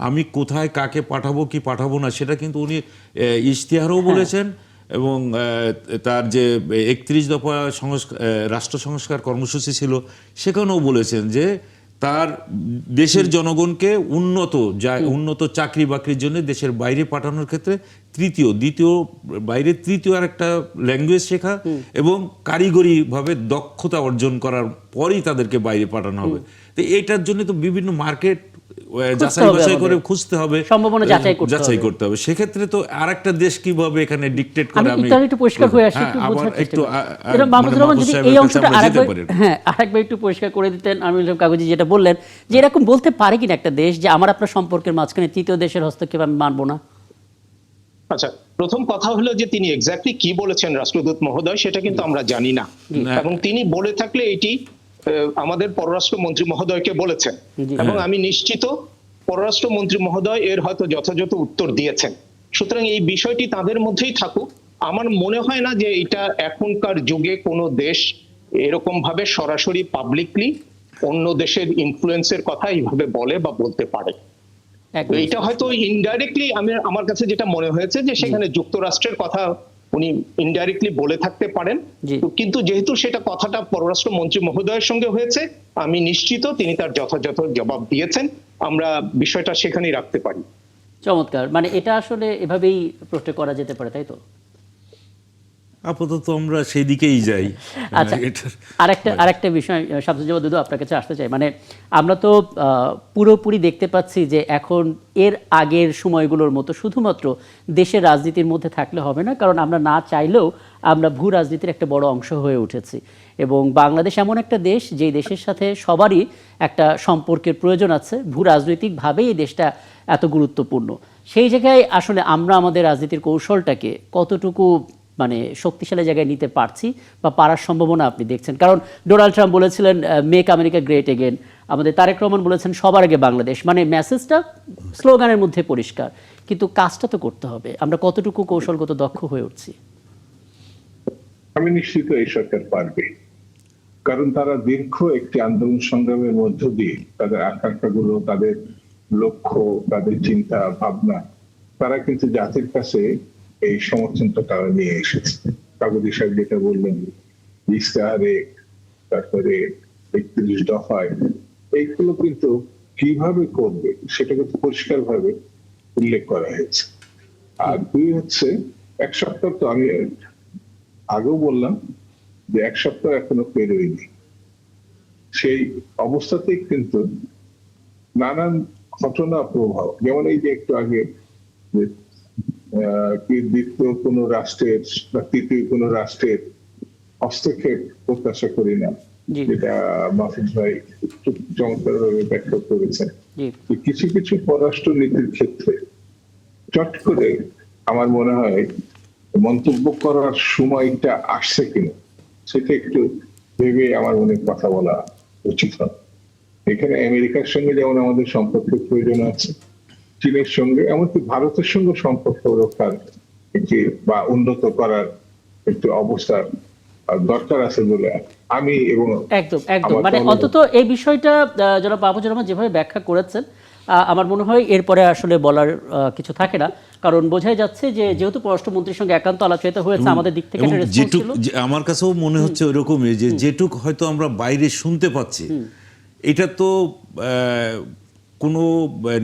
আমি কোথায় কাকে পাঠাবো কি পাঠাবো না সেটা কিন্তু উনি ইশতেহারও বলেছেন, এবং তার যে 31 দফা রাষ্ট্র সংস্কার কর্মসূচি ছিল সেখানেও বলেছেন যে তার দেশের জনগণকে উন্নত চাকরি বাকরির জন্য দেশের বাইরে পাঠানোর ক্ষেত্রে তৃতীয় আর একটা ল্যাঙ্গুয়েজ শেখা এবং কারিগরিভাবে দক্ষতা অর্জন করার পরেই তাদেরকে বাইরে পাঠানো হবে। তো এটার জন্য তো বিভিন্ন মার্কেট যাচাই বাছাই করে খুঁজতে হবে, সম্ভাবনা যাচাই করতে হবে। সেক্ষেত্রে তো আরেকটা দেশ কিভাবে এখানে ডিকটেট করে, আমি একটু পরিষ্কার হয়ে আসি, একটু বোঝার চেষ্টা করি। এটা মাহফুজুর রহমান যদি এই অংশটা আরেকবার একটু পরিষ্কার করে দিতেন। আমি কাগজে যেটা বললেন যে এরকম বলতে পারে কিনা একটা দেশ যে আমার আপনার সম্পর্কের মাঝখানে তৃতীয় দেশের হস্তক্ষেপ আমি মানবো না। আচ্ছা, প্রথম কথা হলো যে তিনি এক্স্যাক্টলি কি বলেছেন রাষ্ট্রদূত মহোদয় সেটা কিন্তু আমরা জানি না, এবং তিনি বলে থাকলে এটি আমাদের পররাষ্ট্রমন্ত্রী মহোদয়কে বলেছেন, এবং আমি নিশ্চিত পররাষ্ট্রমন্ত্রী মহোদয় এর হয়তো যথাযথ উত্তর দিয়েছেন। সুতরাং এই বিষয়টি তাদের মধ্যেই থাকুক। আমার মনে হয় না যে এটা এখনকার যুগে কোনো দেশ এরকম ভাবে সরাসরি পাবলিকলি অন্য দেশের ইনফ্লুয়েন্সের কথা এইভাবে বলে বা বলতে পারে। এটা হয়তো ইনডাইরেক্টলি আমার কাছে যেটা মনে হয়েছে যে সেখানে যুক্তরাষ্ট্রের কথা উনি ইনডাইরেক্টলি বলে থাকতে পারেন, কিন্তু যেহেতু সেটা কথাটা পররাষ্ট্রমন্ত্রী মহোদয়ের সঙ্গে হয়েছে, আমি নিশ্চিত তিনি তার যথাযথ জবাব দিয়েছেন। আমরা বিষয়টা সেখানেই রাখতে পারি। চমৎকার, মানে এটা আসলে এভাবেই প্রশ্ন করা যেতে পারে, তাই তো? আপাতত আমরা সেই দিকেই যাই। আচ্ছা, আরেকটা বিষয় শামসুজ্জামান দুদু আপনার কাছে আসতে চাই। মানে আমরা তো পুরোপুরি দেখতে পাচ্ছি যে এখন এর আগের সময়গুলোর মতো শুধুমাত্র দেশের রাজনীতির মধ্যে থাকলে হবে না, কারণ আমরা না চাইলেও আমরা ভূ রাজনীতির একটা বড় অংশ হয়ে উঠেছি, এবং বাংলাদেশ এমন একটা দেশ যেই দেশের সাথে সবারই একটা সম্পর্কের প্রয়োজন আছে, ভূ রাজনৈতিকভাবেই এই দেশটা এত গুরুত্বপূর্ণ। সেই জায়গায় আসলে আমরা আমাদের রাজনীতির কৌশলটাকে কতটুকু মানে শক্তিশালী জায়গায় নিতে পারছি বা পারার সম্ভাবনা আপনি দেখছেন? কারণ ডোনাল্ড ট্রাম্প বলেছিলেন মেক আমেরিকা গ্রেট এগেন, আমাদের তারেক রহমান বলেছেন সবার আগে বাংলাদেশ। মানে মেসেজটা স্লোগানের মধ্যে পরিষ্কার, কিন্তু কাজটা তো করতে হবে। আমরা কতটুকু কৌশলগত দক্ষ হয়ে উঠছি? আমি নিশ্চিত এই সরকার পারবে, কারণ তারা দীর্ঘ একটি আন্দোলন সংগ্রামের মধ্য দিয়ে তাদের আকাঙ্ক্ষাগুলো, তাদের লক্ষ্য, তাদের চিন্তা ভাবনা, তারা কিন্তু জাতির কাছে এই সমর্থনটা তারা নিয়ে এসেছে। কাগজি সাহেব যেটা বললেন, ইশতেহারে, তারপরে 31 দফায়, এইগুলো কিন্তু কিভাবে করবে সেটা কিন্তু পরিষ্কার ভাবে উল্লেখ করা হয়েছে। আর দুই হচ্ছে, এক সপ্তাহ তো আমি আগেও বললাম যে এক সপ্তাহ এখনো পেরোয়নি, সেই অবস্থাতেই কিন্তু নানান ঘটনা প্রভাব, যেমন এই যে একটু আগে দ্বিতীয় কোন রাষ্ট্রের বা তৃতীয় কোন রাষ্ট্রের হস্তক্ষেপ প্রত্যাশা করি না, যেটা মাহফুজ ভাই খুব চমৎকার ভাবে ব্যাখ্যা করেছেন। কিছু কিছু পররাষ্ট্র নীতির ক্ষেত্রে চট করে আমার মনে হয় মন্তব্য করার সময়টা আসছে কিনা সেটা একটু ভেবে আমার মনে কথা বলা উচিত হবে। এখানে আমেরিকার সঙ্গে যেমন আমাদের সম্পর্কের প্রয়োজন আছে, চীনের সঙ্গে, এমনকি ভারতের সঙ্গে সম্পর্ক রক্ষার একটি বা উন্নত করার একটি অবস্থা দরকার আছে বলে আমি এবং একদম একদম আমার মানে দল- অন্তত এই বিষয়টা জনাব মাহফুজুর রহমান যেভাবে ব্যাখ্যা করেছেন, আমার মনে হয় এরপরে আসলে বলার কিছু থাকে না, কারণ বোঝাই যাচ্ছে যে যেহেতু পররাষ্ট্রমন্ত্রীর সঙ্গে একান্ত আলাপচারিতা হয়েছে, আমাদের দিক থেকে এবং একটা রেসপন্স যেটুক ছিল। আমার কাছেও মনে হচ্ছে ওইরকমই, যে যেটুক হয়তো আমরা বাইরে শুনতে পাচ্ছি, এটা তো কোনো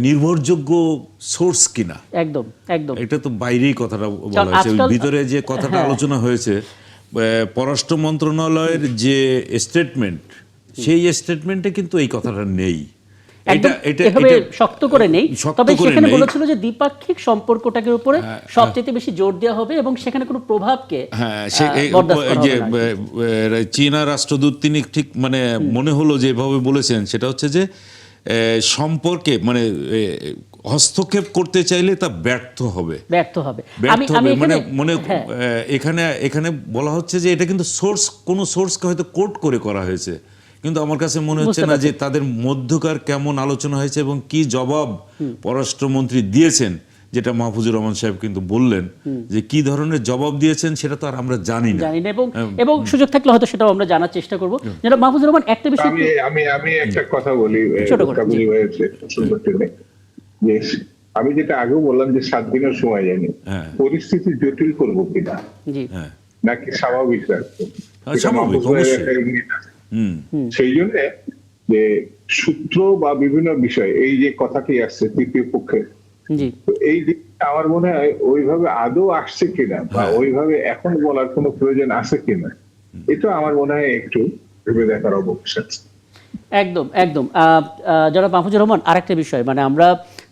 নির্ভরযোগ্য সোর্স কিনা, একদম একদম এটা তো বাইরেই কথাটা বলা কারণ হয়েছে। আজকাল- ভিতরে যে কথাটা হ্যাঁ। আলোচনা হয়েছে, পররাষ্ট্র মন্ত্রণালয়ের যে স্টেটমেন্ট, সেই স্টেটমেন্টে কিন্তু এই কথাটা নেই। একদম এভাবে শক্ত করে নেই, শক্ত তবে করে সেখানে নেই। বলেছিল যে দ্বিপাক্ষিক সম্পর্কটাকে উপরে সবচেয়ে বেশি জোর দেওয়া হবে এবং সেখানে কোনো প্রভাবকে হ্যাঁ, বরদাস্ত করা যে হবে না। চীনা রাষ্ট্রদূত তিনি ঠিক মানে মনে হলো যেভাবে বলেছেন, সেটা হচ্ছে যে সম্পর্কে মানে হস্তক্ষেপ করতে চাইলে তা ব্যর্থ হবে। ব্যর্থ হবে। ব্যর্থ হবে মানে মানে হ্যাঁ, এখানে বলা হচ্ছে যে এটা কিন্তু কোন সোর্সকে হয়তো কোট করে করা হয়েছে, কিন্তু আমার কাছে মনে হচ্ছে বুঝতে না যে তাদের মধ্যকার কেমন আলোচনা হয়েছে এবং কি জবাব পররাষ্ট্রমন্ত্রী দিয়েছেন, যেটা মাহফুজুর রহমান সাহেব কিন্তু বললেন যে কি ধরনের জবাব দিয়েছেন সেটা তো আর আমরা জানি না। জানি না, এবং সুযোগ থাকলে হয়তো সেটাও আমরা জানার চেষ্টা করব। জনাব মাহফুজুর রহমান, একটা বিষয় আমি আমি আমি একটা কথা বলি ছোট করে, কাবুলি হয়েছে সুন্দর টেনে, যে আমি যেটা আগেও বললাম যে 7 দিনের সময় জানি হ্যাঁ। পরিস্থিতি জটিল করবো কিনা জি হ্যাঁ, নাকি স্বাভাবিক রাখবো, এটা স্বাভাবিক, মাহফুজ ভাইয়ের অবশ্যই। একটা ইঙ্গিত আছে। হুম, সেই জন্য যে সূত্র বা বিভিন্ন বিষয়, এই যে কথাটি আসছে তৃতীয় পক্ষের, জি তো এই দিকটা আমার মনে হয় ওইভাবে আদৌ আসছে কিনা বা ওইভাবে এখন বলার কোনো প্রয়োজন আছে কিনা, এটা আমার মনে হয় একটু ভেবে দেখার অবকাশ আছে। একদম একদম জনাব মাহফুজুর রহমান, আরেকটা বিষয়, মানে আমরা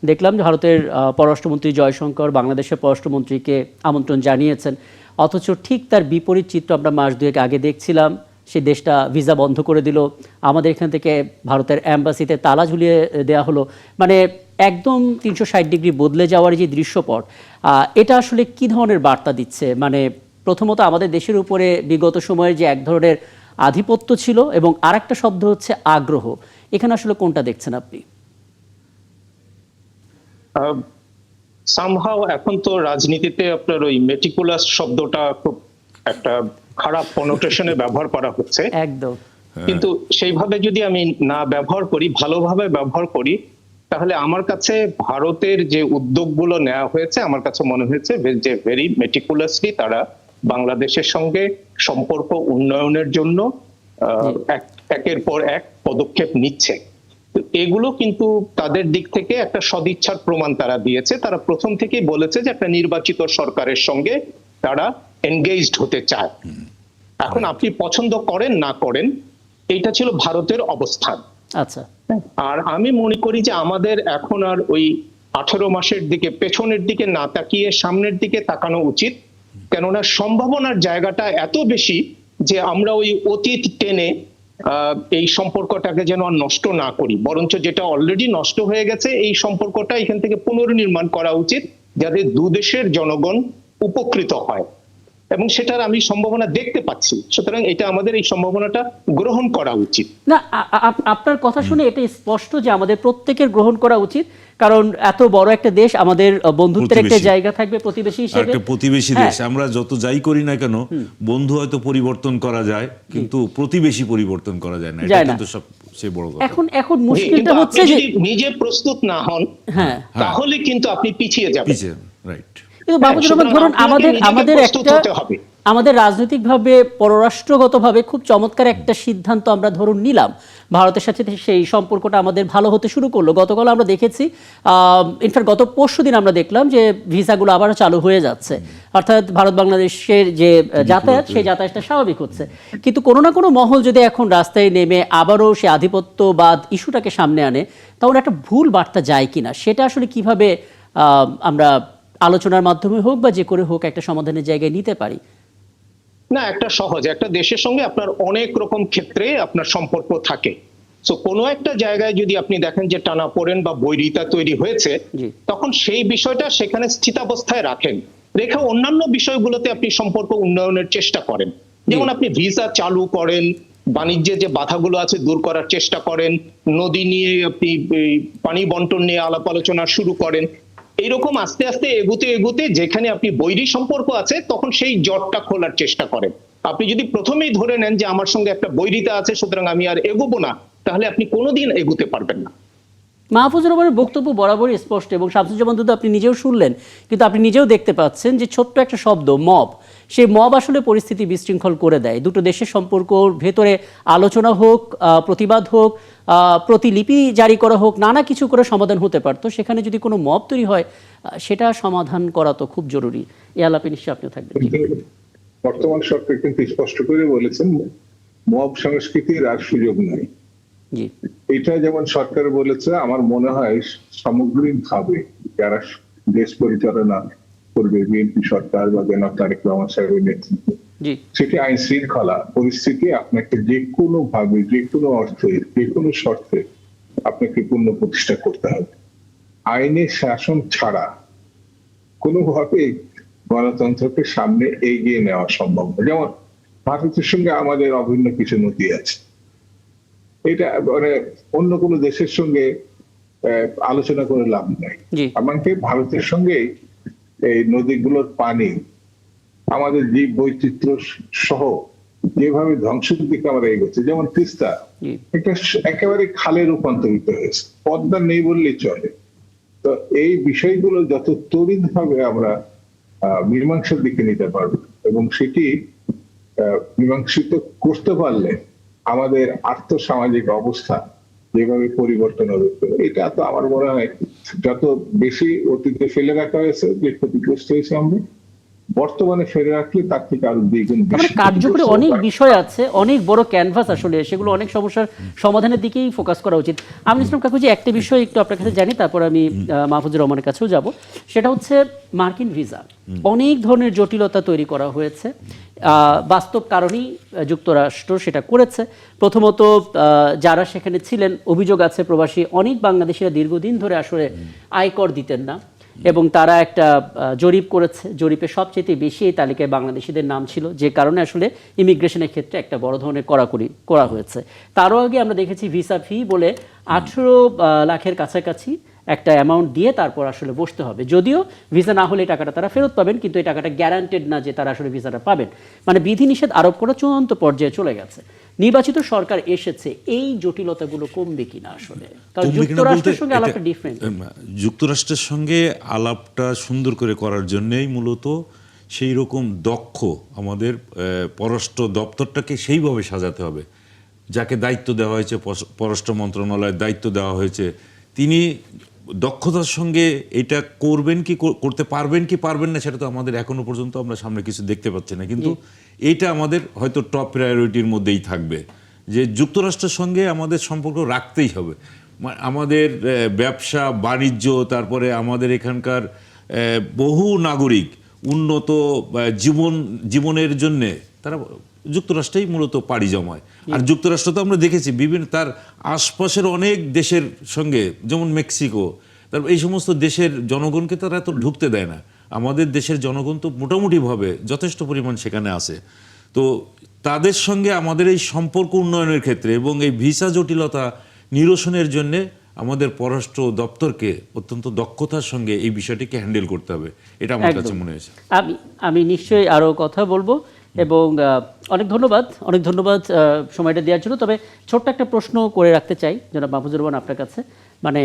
দেখলাম যে ভারতের পররাষ্ট্রমন্ত্রী জয়শঙ্কর বাংলাদেশের পররাষ্ট্রমন্ত্রীকে আমন্ত্রণ জানিয়েছেন, অথচ ঠিক তার বিপরীত চিত্র আমরা মাস দুয়েক আগে দেখছিলাম। সেই দেশটা ভিসা বন্ধ করে দিল, আমাদের এখান থেকে ভারতের অ্যাম্বাসিতে তালা ঝুলিয়ে দেওয়া হলো, মানে একদম 360 ডিগ্রি বদলে যাওয়ার যে দৃশ্যপট, এটা আসলে কি ধরনের বার্তা দিচ্ছে? মানে প্রথমত আমাদের দেশের উপরে বিগত সময়ের যে এক ধরনের আধিপত্য ছিল, এবং আরেকটা শব্দ হচ্ছে আগ্রহ, এখানে আসলে কোনটা দেখছেন আপনি? সামহাও এখন তো রাজনীতিতে আপনার ওই মেটিকুলাস শব্দটা খুব একটা খারাপ কনোটেশনে ব্যবহার করা হচ্ছে, একদম কিন্তু সেইভাবে যদি আমি না ব্যবহার করি, ভালোভাবে ব্যবহার করি, তাহলে আমার কাছে ভারতের যে উদ্যোগগুলো নেওয়া হয়েছে আমার কাছে মনে হয়েছে যে ভেরি মেটিকুলাসলি তারা বাংলাদেশের সঙ্গে সম্পর্ক উন্নয়নের জন্য একের পর এক পদক্ষেপ নিচ্ছে। তো এগুলো কিন্তু তাদের দিক থেকে একটা সদিচ্ছার প্রমাণ তারা দিয়েছে। তারা প্রথম থেকেই বলেছে যে একটা নির্বাচিত সরকারের সঙ্গে তারা এনগেজড হতে চায়। এখন আপনি পছন্দ করেন না করেন, এইটা ছিল ভারতের অবস্থান। আচ্ছা, আর আমি মনে করি যে আমাদের এখন আর ওই 18 মাসের দিকে পেছনের দিকে না তাকিয়ে সামনের দিকে তাকানো উচিত, কেননা সম্ভাবনার জায়গাটা এত বেশি যে আমরা ওই অতীত টেনে এই সম্পর্কটাকে যেন আর নষ্ট না করি, বরঞ্চ যেটা অলরেডি নষ্ট হয়ে গেছে এই সম্পর্কটা এখান থেকে পুনর্নির্মাণ করা উচিত, যাতে দুদেশের জনগণ উপকৃত হয়, এবং সেটার আমি সম্ভাবনা দেখতে পাচ্ছি। সুতরাং এটা আমাদের এই সম্ভাবনাটা গ্রহণ করা উচিত। না আপনার কথা শুনে এটা স্পষ্ট যে আমাদের প্রত্যেকের গ্রহণ করা উচিত, কারণ এত বড় একটা দেশ, আমাদের বন্ধুত্বের একটা প্রতিবেশী। জায়গা থাকবে প্রতিবেশী হিসেবে। একটা প্রতিবেশী হ্যাঁ। দেশ, আমরা যত যাই করি না কেন, বন্ধু হয়তো পরিবর্তন করা যায়, কিন্তু প্রতিবেশী পরিবর্তন করা যায় না, এটা যায় না। কিন্তু সবচেয়ে বড় কথা। এখন মুশকিলটা কিন্তু হচ্ছে আপনি যে যদি নিজে প্রস্তুত না হন, হ্যাঁ, তাহলে কিন্তু আপনি পিছিয়ে যাবেন। পিছিয়ে, রাইট। কিন্তু মাহফুজুর রহমান, সুতরাং ধরুন আপনাকে নিজেকে আমাদের প্রস্তুত একটা হতে হবে। আমাদের রাজনৈতিকভাবে পররাষ্ট্রগতভাবে খুব চমৎকার একটা সিদ্ধান্ত আমরা ধরুন নিলাম, ভারতের সাথে সেই সম্পর্কটা আমাদের ভালো হতে শুরু করলো। গতকাল আমরা দেখেছি, ইনফ্যাক্ট গত পরশুদিন আমরা দেখলাম যে ভিসাগুলো আবারও চালু হয়ে যাচ্ছে, অর্থাৎ ভারত বাংলাদেশের যে যাতায়াত, সেই যাতায়াতটা স্বাভাবিক হচ্ছে। কিন্তু কোনো না কোনো মহল যদি এখন রাস্তায় নেমে আবারও সে আধিপত্যবাদ ইস্যুটাকে সামনে আনে, তাহলে একটা ভুল বার্তা যায় কিনা, সেটা আসলে কিভাবে আমরা আলোচনার মাধ্যমে হোক বা যে করে হোক একটা সমাধানের জায়গায় নিতে পারি? না, একটা সহজ, একটা দেশের সঙ্গে আপনার অনেক রকম ক্ষেত্রে আপনার সম্পর্ক থাকে। তো কোনো একটা জায়গায় যদি আপনি দেখেন যে টানাপোড়েন বা বৈরিতা তৈরি হয়েছে, জি। তখন সেই বিষয়টা সেখানে স্থিতাবস্থায় রাখেন, রেখে অন্যান্য বিষয়গুলোতে আপনি সম্পর্ক উন্নয়নের চেষ্টা করেন। যেমন আপনি ভিসা চালু করেন, বাণিজ্যে যে বাধাগুলো আছে দূর করার চেষ্টা করেন, নদী নিয়ে আপনি পানি বন্টন নিয়ে আলাপ আলোচনা শুরু করেন। এইরকম আস্তে আস্তে এগুতে এগুতে যেখানে আপনি বৈরী সম্পর্ক আছে তখন সেই জটটা খোলার চেষ্টা করেন। আপনি যদি প্রথমেই ধরে নেন যে আমার সঙ্গে একটা বৈরিতা আছে সুতরাং আমি আর এগোবো না, তাহলে আপনি কোনোদিন এগোতে পারবেন না। মাহফুজুর রহমানের বক্তব্য বরাবরই স্পষ্ট, এবং শামসুজ্জামান দুদু আপনি নিজেও শুনলেন, কিন্তু আপনি নিজেও দেখতে পাচ্ছেন যে ছোট্ট একটা শব্দ মব, সেই মব আসলে পরিস্থিতি বিশৃঙ্খল করে দেয়। দুটো দেশের সম্পর্কর ভেতরে আলোচনা হোক, প্রতিবাদ হোক, প্রতিলিপি জারি করা হোক, নানা কিছু করে সমাধান হতে পারতো। সেখানে যদি কোনো মব তৈরি হয়, সেটা সমাধান করা তো খুব জরুরি। এ আলাপে নিশ্চয়ই আপনিও থাকবেন। বর্তমান সরকার কিন্তু স্পষ্ট করে বলেছেন মব সংস্কৃতির আর সুযোগ নাই। জি, এটা যেমন সরকার বলেছে, আমার মনে হয় সামগ্রিক ভাবে যারা দেশ পরিচালনা করবে, বিএনপি সরকার বা জনাব তারেক রহমান সাহেবের নেতৃত্বে, জি, সেটি আইন শৃঙ্খলা পরিস্থিতি আপনাকে যে কোনো ভাবে, যে কোনো অর্থে, যে কোনো শর্তে আপনাকে পূর্ণ প্রতিষ্ঠা করতে হবে। আইনের শাসন ছাড়া কোনোভাবে গণতন্ত্রকে সামনে এগিয়ে নেওয়া সম্ভব না। যেমন ভারতের সঙ্গে আমাদের অভিন্ন কিছু নথি আছে, এটা মানে অন্য কোনো দেশের সঙ্গে আলোচনা করে লাভ নাই। জি, আমাকে ভারতের সঙ্গে এই নদীগুলোর পানি, আমাদের জীব বৈচিত্র্য সহ যেভাবে ধ্বংসের দিকে আমরা এগোচ্ছি, যেমন তিস্তা জি, একটা একেবারে খালে রূপান্তরিত হয়েছে, পদ্মা নেই বললেই চলে। তো এই বিষয়গুলো যত তড়িৎ ভাবে আমরা মীমাংসার দিকে নিতে পারবো, এবং সেটি মীমাংসিত করতে পারলে আমাদের আর্থসামাজিক অবস্থা যেভাবে পরিবর্তন হবে, এটা তো আমার মনে হয় যত বেশি অতীতে ফেলে রাখা হয়েছে, যে ক্ষতিগ্রস্ত হয়েছে আমরা, বর্তমানে ফেলে রাখলে তার থেকে আরো দ্বিগুণ মানে কার্যকরী অনেক বিষয় আছে, অনেক বড় ক্যানভাস আসলে, সেগুলো অনেক সমস্যার সমাধানের দিকেই ফোকাস করা উচিত। আমি ইসলাম কাকু যে একটা বিষয় একটু আপনার কাছে জানি, তারপর আমি মাহফুজুর রহমানের কাছেও যাব। সেটা হচ্ছে মার্কিন ভিসা, অনেক ধরনের জটিলতা তৈরি করা হয়েছে। বাস্তব কারণেই যুক্তরাষ্ট্র সেটা করেছে। প্রথমত যারা সেখানে ছিলেন, অভিযোগ আছে প্রবাসী অনেক বাংলাদেশিরা দীর্ঘদিন ধরে আসলে আয়কর দিতেন না, এবং তারা একটা জরিপ করেছে। জরিপে সবচেয়ে বেশি এই তালিকায় বাংলাদেশিদের নাম ছিল, যে কারণে আসলে ইমিগ্রেশনের ক্ষেত্রে একটা বড় ধরনের কড়াকড়ি করা হয়েছে। তারও আগে আমরা দেখেছি ভিসা ফি বলে 18 লাখের কাছাকাছি একটা অ্যামাউন্ট দিয়ে তারপর আসলে বসতে হবে। যদিও ভিসা না হলে এই টাকাটা তারা ফেরত পাবেন, কিন্তু এই টাকাটা গ্যারান্টেড না যে তারা আসলে ভিসাটা পাবেন। মানে বিধিনিষেধ আরোপ করা চূড়ান্ত পর্যায়ে চলে গেছে। নির্বাচিত সরকার এসেছে, এই জটিলতাগুলো কমবে কিনা আসলে? কারণ যুক্তরাষ্ট্রের সঙ্গে আলাপটা ডিফারেন্ট। যুক্তরাষ্ট্রের সঙ্গে আলাপটা সুন্দর করে করার জন্যই মূলত সেই রকম দক্ষ আমাদের পররাষ্ট্র দপ্তরটাকে সেইভাবে সাজাতে হবে। যাকে দায়িত্ব দেওয়া হয়েছে, পররাষ্ট্র মন্ত্রণালয়ের দায়িত্ব দেওয়া হয়েছে, তিনি দক্ষতার সঙ্গে এটা করবেন কি, করতে পারবেন কি পারবেন না, সেটা তো আমাদের এখনো পর্যন্ত আমরা সামনে কিছু দেখতে পাচ্ছি না। কিন্তু এইটা আমাদের হয়তো টপ প্রায়োরিটির মধ্যেই থাকবে, যে যুক্তরাষ্ট্রের সঙ্গে আমাদের সম্পর্ক রাখতেই হবে। আমাদের ব্যবসা বাণিজ্য, তারপরে আমাদের এখানকার বহু নাগরিক উন্নত জীবনের জন্যে তারা যুক্তরাষ্ট্রেই মূলত পাড়ি জমায়। আর যুক্তরাষ্ট্র তো আমরা দেখেছি বিভিন্ন তার আশপাশের অনেক দেশের সঙ্গে, যেমন মেক্সিকো, তারপর এই সমস্ত দেশের জনগণকে তারা তো ঢুকতে দেয় না। আমাদের দেশের জনগণ তো মোটামুটিভাবে যথেষ্ট পরিমাণ সেখানে আছে। তো তাদের সঙ্গে আমাদের এই সম্পর্ক উন্নয়নের ক্ষেত্রে এবং এই ভিসা জটিলতা নিরসনের জন্যে আমাদের পররাষ্ট্র দপ্তরকে অত্যন্ত দক্ষতার সঙ্গে এই বিষয়টিকে হ্যান্ডেল করতে হবে, এটা আমার কাছে মনে হয়েছে। আমি নিশ্চয়ই আরও কথা বলবো, এবং অনেক ধন্যবাদ সময়টা দেওয়ার জন্য। তবে ছোট্ট একটা প্রশ্ন করে রাখতে চাই জনাব মাহফুজুর রহমান আপনার কাছে। মানে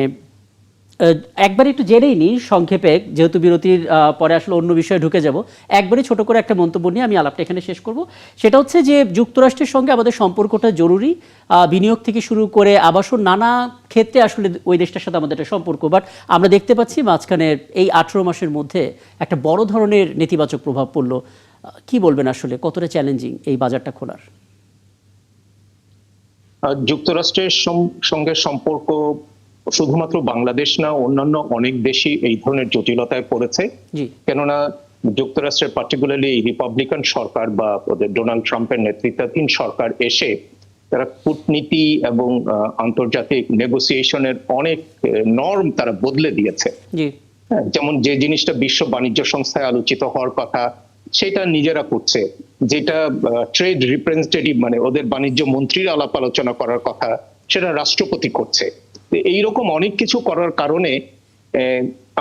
একবার একটু জেনেই নিই সংক্ষেপে, যেহেতু বিরতির পরে আসলে অন্য বিষয়ে ঢুকে যাব। একবারই ছোট করে একটা মন্তব্য নিয়ে আমি আলাপটা এখানে শেষ করব। সেটা হচ্ছে যে যুক্তরাষ্ট্রের সঙ্গে আমাদের সম্পর্কটা জরুরি, বিনিয়োগ থেকে শুরু করে আবাসন, নানা ক্ষেত্রে আসলে ওই দেশটার সাথে আমাদের একটা সম্পর্ক। বাট আমরা দেখতে পাচ্ছি মাঝখানে এই 18 মাসের মধ্যে একটা বড় ধরনের নেতিবাচক প্রভাব পড়লো। কি বলবেন আসলে, কতটা চ্যালেঞ্জিং এই বাজারটা খোলার? যুক্তরাষ্ট্রের সঙ্গে সম্পর্ক শুধুমাত্র বাংলাদেশ না, অন্যান্য অনেক দেশই এই ধরনের জটিলতায় পড়েছে। কেননা যুক্তরাষ্ট্রের পার্টিকুলারলি রিপাবলিকান সরকার বা ডোনাল্ড ট্রাম্পের নেতৃত্বাধীন সরকার এসে তারা কূটনীতি এবং আন্তর্জাতিক নেগোসিয়েশনের অনেক নর্ম তারা বদলে দিয়েছে। যেমন যে জিনিসটা বিশ্ব বাণিজ্য সংস্থায় আলোচিত হওয়ার কথা সেটা নিজেরা করছে, যেটা ট্রেড রিপ্রেজেন্টেটিভ মানে ওদের বাণিজ্য মন্ত্রীর আলাপ আলোচনা করার কথা সেটা রাষ্ট্রপতি করছে। এইরকম অনেক কিছু করার কারণে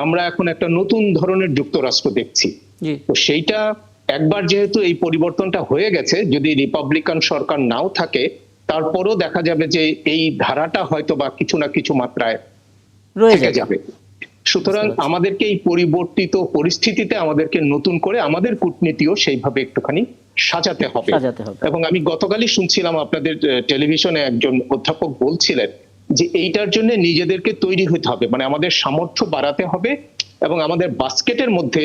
আমরা এখন একটা নতুন ধরনের যুক্তরাষ্ট্র দেখছি। জি তো সেইটা একবার যেহেতু এই পরিবর্তনটা হয়ে গেছে, যদি রিপাবলিকান সরকার নাও থাকে তারপরও দেখা যাবে যে এই ধারাটা হয়তো বা কিছু না কিছু মাত্রায় রয়ে থেকে যাবে। যাবে। সুতরাং আমাদেরকে এই পরিবর্তিত পরিস্থিতিতে আমাদেরকে নতুন করে আমাদের কূটনীতিও সেইভাবে একটুখানি সাজাতে হবে। এবং আমি গতকালই শুনছিলাম আপনাদের টেলিভিশনে একজন অধ্যাপক বলছিলেন যে এইটার জন্য নিজেদেরকে তৈরি হতে হবে, মানে আমাদের সামর্থ্য বাড়াতে হবে এবং আমাদের বাস্কেটের মধ্যে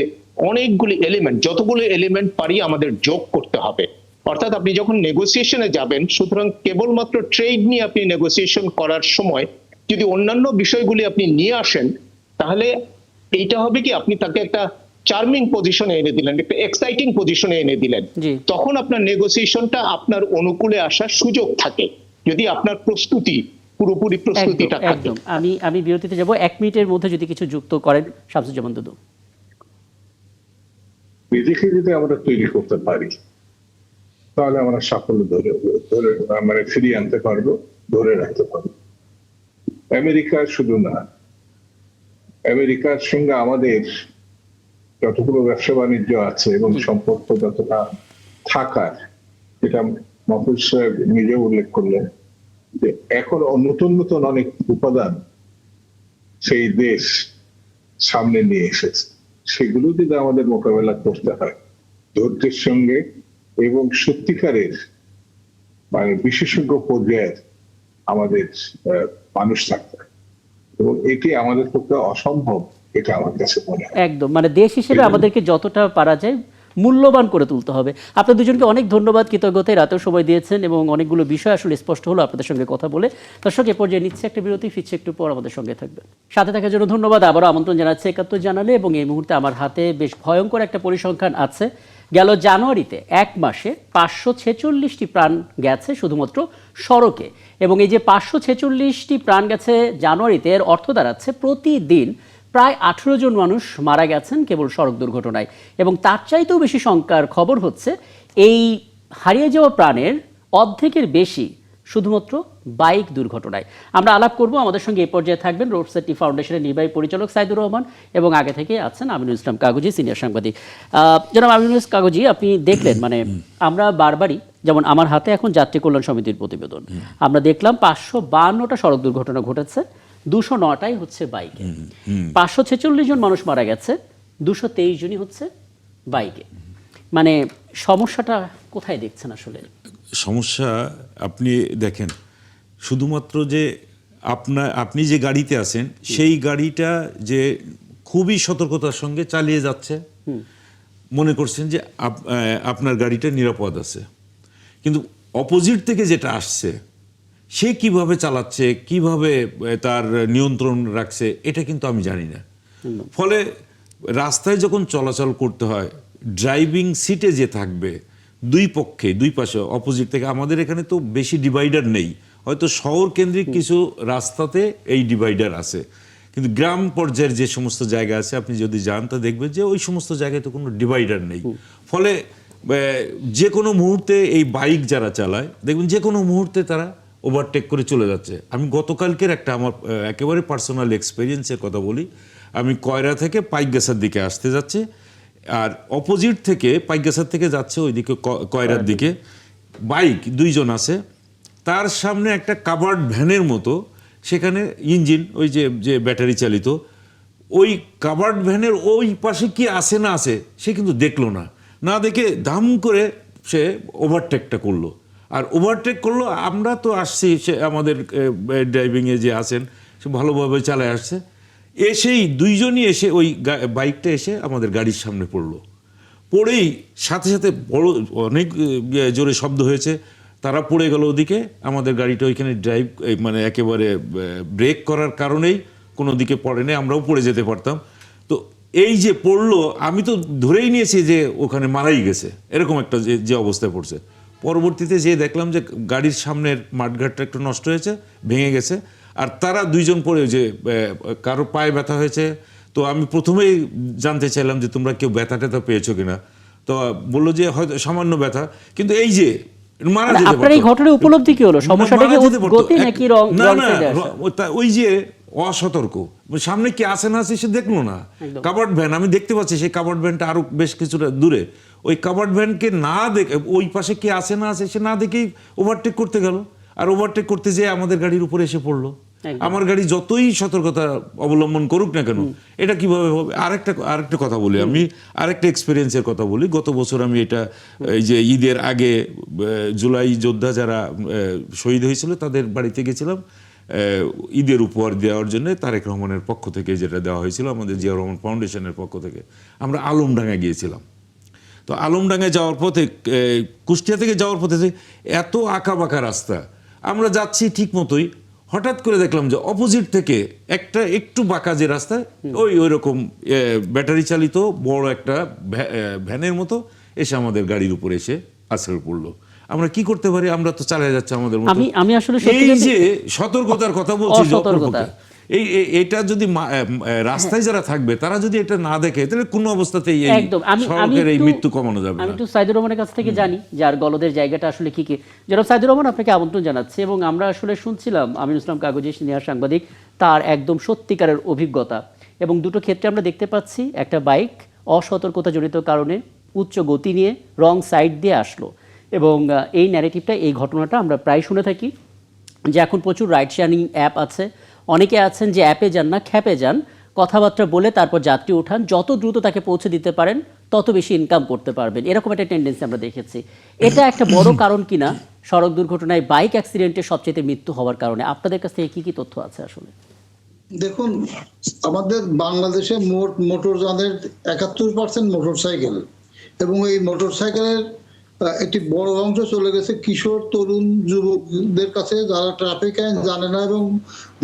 অনেকগুলি এলিমেন্ট, যতগুলো এলিমেন্ট পারি আমাদের যোগ করতে হবে। অর্থাৎ আপনি যখন নেগোসিয়েশনে যাবেন, সুতরাং কেবলমাত্র ট্রেড নিয়ে আপনি নেগোসিয়েশন করার সময় যদি অন্যান্য বিষয়গুলি আপনি নিয়ে আসেন, তাহলে এইটা হবে কি আপনি তাকে একটা চার্মিং পজিশনে এনে দিলেন, একটা এক্সাইটিং পজিশনে এনে দিলেন। তখন আপনার নেগোসিয়েশনটা আপনার অনুকূলে আসার সুযোগ থাকে, যদি আপনার প্রস্তুতি পুরোপুরি প্রস্তুতিটা থাকে। একদম। আমি বিরতিতে যাব, 1 মিনিটের মধ্যে যদি কিছু যুক্ত করেন শামসুজ্জামান দুদু। নিজেকে যদি আমরা তৈরি করতে পারি তাহলে আমরা সাফল্য ধরে মানে ফিরিয়ে আনতে পারবো, ধরে রাখতে পারবো। আমেরিকা শুধু না, আমেরিকার সঙ্গে আমাদের যতগুলো ব্যবসা বাণিজ্য আছে এবং সম্পর্ক যতটা থাকার, যেটা মাহফুজ সাহেব নিজে উল্লেখ করলেন যে এখন নতুন নতুন অনেক উপাদান সেই দেশ সামনে নিয়ে এসেছে, সেগুলো যদি আমাদের মোকাবেলা করতে হয় ধৈর্যের সঙ্গে এবং সত্যিকারের মানে বিশেষজ্ঞ পর্যায়ের আমাদের মানুষ থাকতে হয়, এবং এটি আমাদের পক্ষে অসম্ভব, এটা আমার কাছে মনে হয়। একদম, মানে দেশ হিসেবে আমাদেরকে যতটা পারা যায় মূল্যবান করে তুলতে হবে। আপনাদের দুজনকে অনেক ধন্যবাদ, কৃতজ্ঞতায় রাতেও সময় দিয়েছেন এবং অনেকগুলো বিষয় আসলে স্পষ্ট হলো আপনাদের সঙ্গে কথা বলে। দর্শক, এ পর্যায়ে নিচ্ছে একটা বিরতি, ফিরছে একটু পর, আমাদের সঙ্গে থাকবেন। সাথে থাকার জন্য ধন্যবাদ। আবারও আমন্ত্রণ জানাচ্ছে ৭১ জানালে, এবং এই মুহূর্তে আমার হাতে বেশ ভয়ঙ্কর একটা পরিসংখ্যান আছে। গেল জানুয়ারিতে 1 মাসে 546টি প্রাণ গেছে শুধুমাত্র সড়কে, এবং এই যে 546টি প্রাণ গেছে জানুয়ারিতে, এর অর্থ দাঁড়াচ্ছে প্রতিদিন প্রায় 18 জন মানুষ মারা গেছেন কেবল সড়ক দুর্ঘটনায়। এবং তার চাইতেও বেশি শঙ্কার খবর হচ্ছে এই হারিয়ে যাওয়া প্রাণের অর্ধেকের বেশি শুধুমাত্র বাইক দুর্ঘটনায়। আমরা আলাপ করব, আমাদের সঙ্গে এই পর্যায়ে থাকবেন রোড সেফটি ফাউন্ডেশনের নির্বাহী পরিচালক সাইদুর রহমান, এবং আগে থেকে আছেন আমিনুল ইসলাম কাগজি, সিনিয়র সাংবাদিক। জনাব আমিনুল ইসলাম কাগজি, আপনি দেখলেন, মানে আমরা বারবারই, যেমন আমার হাতে এখন যাত্রী কল্যাণ সমিতির প্রতিবেদন, আমরা দেখলাম 552টা সড়ক দুর্ঘটনা ঘটেছে, 209টাই হচ্ছে বাইকে। 546 জন মানুষ মারা গেছে, 223 জনই হচ্ছে বাইকে। মানে সমস্যাটা কোথায় দেখছেন আসলে? সমস্যা আপনি দেখেন, শুধুমাত্র যে আপনি যে গাড়িতে আছেন সেই গাড়িটা যে খুবই সতর্কতার সঙ্গে চালিয়ে যাচ্ছে, মনে করছেন যে আপনার গাড়িটা নিরাপদ আছে, কিন্তু অপোজিট থেকে যেটা আসছে সে কিভাবে চালাচ্ছে, কিভাবে তার নিয়ন্ত্রণ রাখছে, এটা কিন্তু আমি জানি না। ফলে রাস্তায় যখন চলাচল করতে হয়, ড্রাইভিং সিটে যে থাকবে দুই পক্ষে, দুই পাশে অপোজিট থেকে, আমাদের এখানে তো বেশি ডিভাইডার নেই, হয়তো শহর কেন্দ্রিক কিছু রাস্তাতে এই ডিভাইডার আছে, কিন্তু গ্রাম পর্যায়ের যে সমস্ত জায়গা আছে আপনি যদি যান তা দেখবেন যে ওই সমস্ত জায়গায় তো কোনো ডিভাইডার নেই। ফলে যে কোনো মুহূর্তে এই বাইক যারা চালায় দেখবেন যে কোনো মুহূর্তে তারা ওভারটেক করে চলে যাচ্ছে। আমি গতকালকের একটা আমার একেবারে পার্সোনাল এক্সপেরিয়েন্সের কথা বলি। আমি কয়রা থেকে পাইকগাছার দিকে আসতে যাচ্ছি, আর অপোজিট থেকে পাইকগাছার থেকে যাচ্ছে ওইদিকে কয়রার দিকে, বাইক 2 জন আছে, তার সামনে একটা কাভার্ড ভ্যানের মতো, সেখানে ইঞ্জিন ওই যে ব্যাটারি চালিত, ওই কাভার্ড ভ্যানের ওই পাশে কি আছে না আছে সে কিন্তু দেখলো না, না দেখে দাম করে সে ওভারটেকটা করলো। আর ওভারটেক করলো, আমরা তো আসছি, সে আমাদের ড্রাইভিংয়ে যে আছেন সে ভালোভাবে চালায় আসছে, এসেই 2 জনই এসে ওই বাইকটা এসে আমাদের গাড়ির সামনে পড়লো। পড়েই সাথে সাথে বড় অনেক জোরে শব্দ হয়েছে, তারা পড়ে গেল ওদিকে, আমাদের গাড়িটা ওইখানে ড্রাইভ মানে একেবারে ব্রেক করার কারণেই কোনো দিকে পড়েনি, আমরাও পড়ে যেতে পারতাম। তো এই যে পড়লো, আমি তো ধরেই নিয়েছি যে ওখানে মারাই গেছে, এরকম একটা যে অবস্থায় পড়ছে। পরবর্তীতে যে দেখলাম যে গাড়ির সামনের মাঠঘাটটা একটু নষ্ট হয়েছে, ভেঙে গেছে, আর তারা 2 জন পড়ে, যে কারো পায়ে ব্যথা হয়েছে। তো আমি প্রথমেই জানতে চাইলাম যে তোমরা কেউ ব্যথা ট্যাথা পেয়েছো কিনা, তো বললো যে হয়তো সামান্য ব্যথা, কিন্তু এই যে মারা যেতে পারতো। আপনার এই ঘটনার উপলব্ধি কি হলো? সমস্যাটা কি গতি নাকি রং? না, ওই যে অসতর্ক, সামনে কি আছে না আছে সে দেখলো না। কাভার্ড ভ্যান আমি দেখতে পাচ্ছি, সেই কাভার্ড ভ্যানটা আরো বেশ কিছুটা দূরে, ওই কাভার্ড ভ্যানকে না দেখে, ওই পাশে কি আছে না আছে সে না দেখেই ওভারটেক করতে গেল, আর ওভারটেক করতে যেয়ে আমাদের গাড়ির উপরে এসে পড়লো। আমার গাড়ি যতই সতর্কতা অবলম্বন করুক না কেন, এটা কিভাবে হবে? আরেকটা কথা বলি, আমি আরেকটা এক্সপিরিয়েন্সের কথা বলি। গত বছর আমি এটা, এই যে ঈদের আগে জুলাই যোদ্ধা যারা শহীদ হয়েছিল তাদের বাড়িতে গেছিলাম ঈদের উপহার দেওয়ার জন্য। তারেক রহমানের পক্ষ থেকে যেটা দেওয়া হয়েছিল, আমাদের জিয়া রহমান ফাউন্ডেশনের পক্ষ থেকে, আমরা আলমডাঙ্গায় গিয়েছিলাম। তো আলমডাঙ্গায় যাওয়ার পথে, কুষ্টিয়া থেকে যাওয়ার পথে এত আঁকা বাঁকা রাস্তা, আমরা যাচ্ছি ঠিক মতোই, হঠাৎ করে দেখলাম যে অপোজিট থেকে একটা একটু বাঁকা যে রাস্তা, ওই রকম ব্যাটারি চালিত বড় একটা ভ্যানের মতো এসে আমাদের গাড়ির উপরে এসে আছড়ে পড়লো। আমরা কি করতে পারি? আমরা তো চালিয়ে যাচ্ছি আমাদের মতো। আমি আসলে এই যে সতর্কতার কথা বলছি, এটা যদি রাস্তায় যারা থাকবে তারা যদি এটা না দেখে, তাহলে কোনো অবস্থাতেই সড়কের এই মৃত্যু কমানো যাবে না। আমি একটু সাইদুর রহমানের কাছ থেকে জানি যার গলদের জায়গাটা আসলে কি কি। জনাব সাইদুর রহমান, আপনাকে আমন্ত্রণ জানাচ্ছি। এবং আমরা আসলে শুনছিলাম আমিনুল ইসলাম কাগজী, সিনিয়র সাংবাদিক, তার একদম সত্যিকারের অভিজ্ঞতা। এবং দুটো ক্ষেত্রে আমরা দেখতে পাচ্ছি, একটা বাইক অসতর্কতাজনিত কারণে উচ্চ গতি নিয়ে রং সাইড দিয়ে আসলো, এবং এই ন্যারেটিভটা, এই ঘটনাটা আমরা প্রায় শুনে থাকি যে এখন প্রচুর রাইড শেয়ারিং অ্যাপ আছে, অনেকে আছেন যে অ্যাপে যান না, খ্যাপে যান, কথাবার্তা বলে তারপর যাত্রী ওঠান, যত দ্রুত তাকে পৌঁছে দিতে পারেন তত বেশি ইনকাম করতে পারবেন, এরকম একটা টেন্ডেন্সি আমরা দেখেছি। এটা একটা বড় কারণ কিনা সড়ক দুর্ঘটনায়, বাইক অ্যাক্সিডেন্টে সবচেয়ে মৃত্যু হওয়ার কারণে? আপনাদের কাছ থেকে কি তথ্য আছে আসলে? দেখুন, আমাদের বাংলাদেশে মোট মোটরযানের 71% মোটরসাইকেল, এবং এই মোটরসাইকেলের একটি বড় অংশ চলে গেছে কিশোর তরুণ যুবকদের কাছে, যারা ট্রাফিক আইন জানে না এবং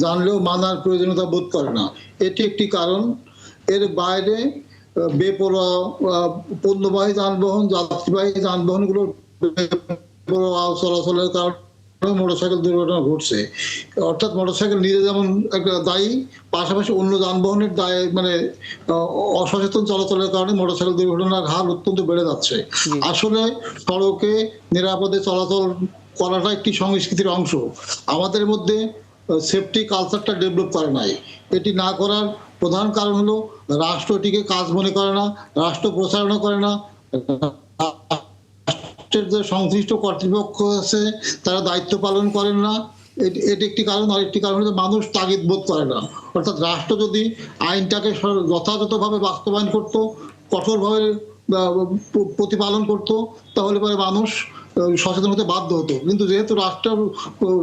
জানলেও মানার প্রয়োজনীয়তা বোধ করে না। এটি একটি কারণ। এর বাইরে বেপরোয়া পণ্যবাহী যানবাহন, যাত্রীবাহী যানবাহনগুলোর বেপরোয়া চলাচলের কারণে মোটরসাইকেল দুর্ঘটনা ঘটছে। অর্থাৎ মোটরসাইকেল নিজে যেমন একটা দায়ী, পাশাপাশি অন্য যানবাহনের দায়, মানে অসচেতন চলাচলের কারণে মোটরসাইকেল দুর্ঘটনার হার অত্যন্ত বেড়ে যাচ্ছে। আসলে সড়কে নিরাপদে চলাচল করাটা একটি সংস্কৃতির অংশ। আমাদের মধ্যে সেফটি কালচারটা ডেভেলপ করে নাই। এটি না করার প্রধান কারণ হলো রাষ্ট্র এটিকে কাজ মনে করে না, রাষ্ট্র প্রচারণা করে না, যে সংশ্লিষ্ট কর্তৃপক্ষ আছে তারা দায়িত্ব পালন করেন না। এটি একটি কারণ। আরেকটি কারণ হচ্ছে মানুষ তাগিদ বোধ করে না। অর্থাৎ রাষ্ট্র যদি আইনটাকে যথাযথভাবে বাস্তবায়ন করত, কঠোরভাবে প্রতিপালন করত, তাহলে পরে মানুষ সচেতন হতে বাধ্য হতো। কিন্তু যেহেতু রাষ্ট্রের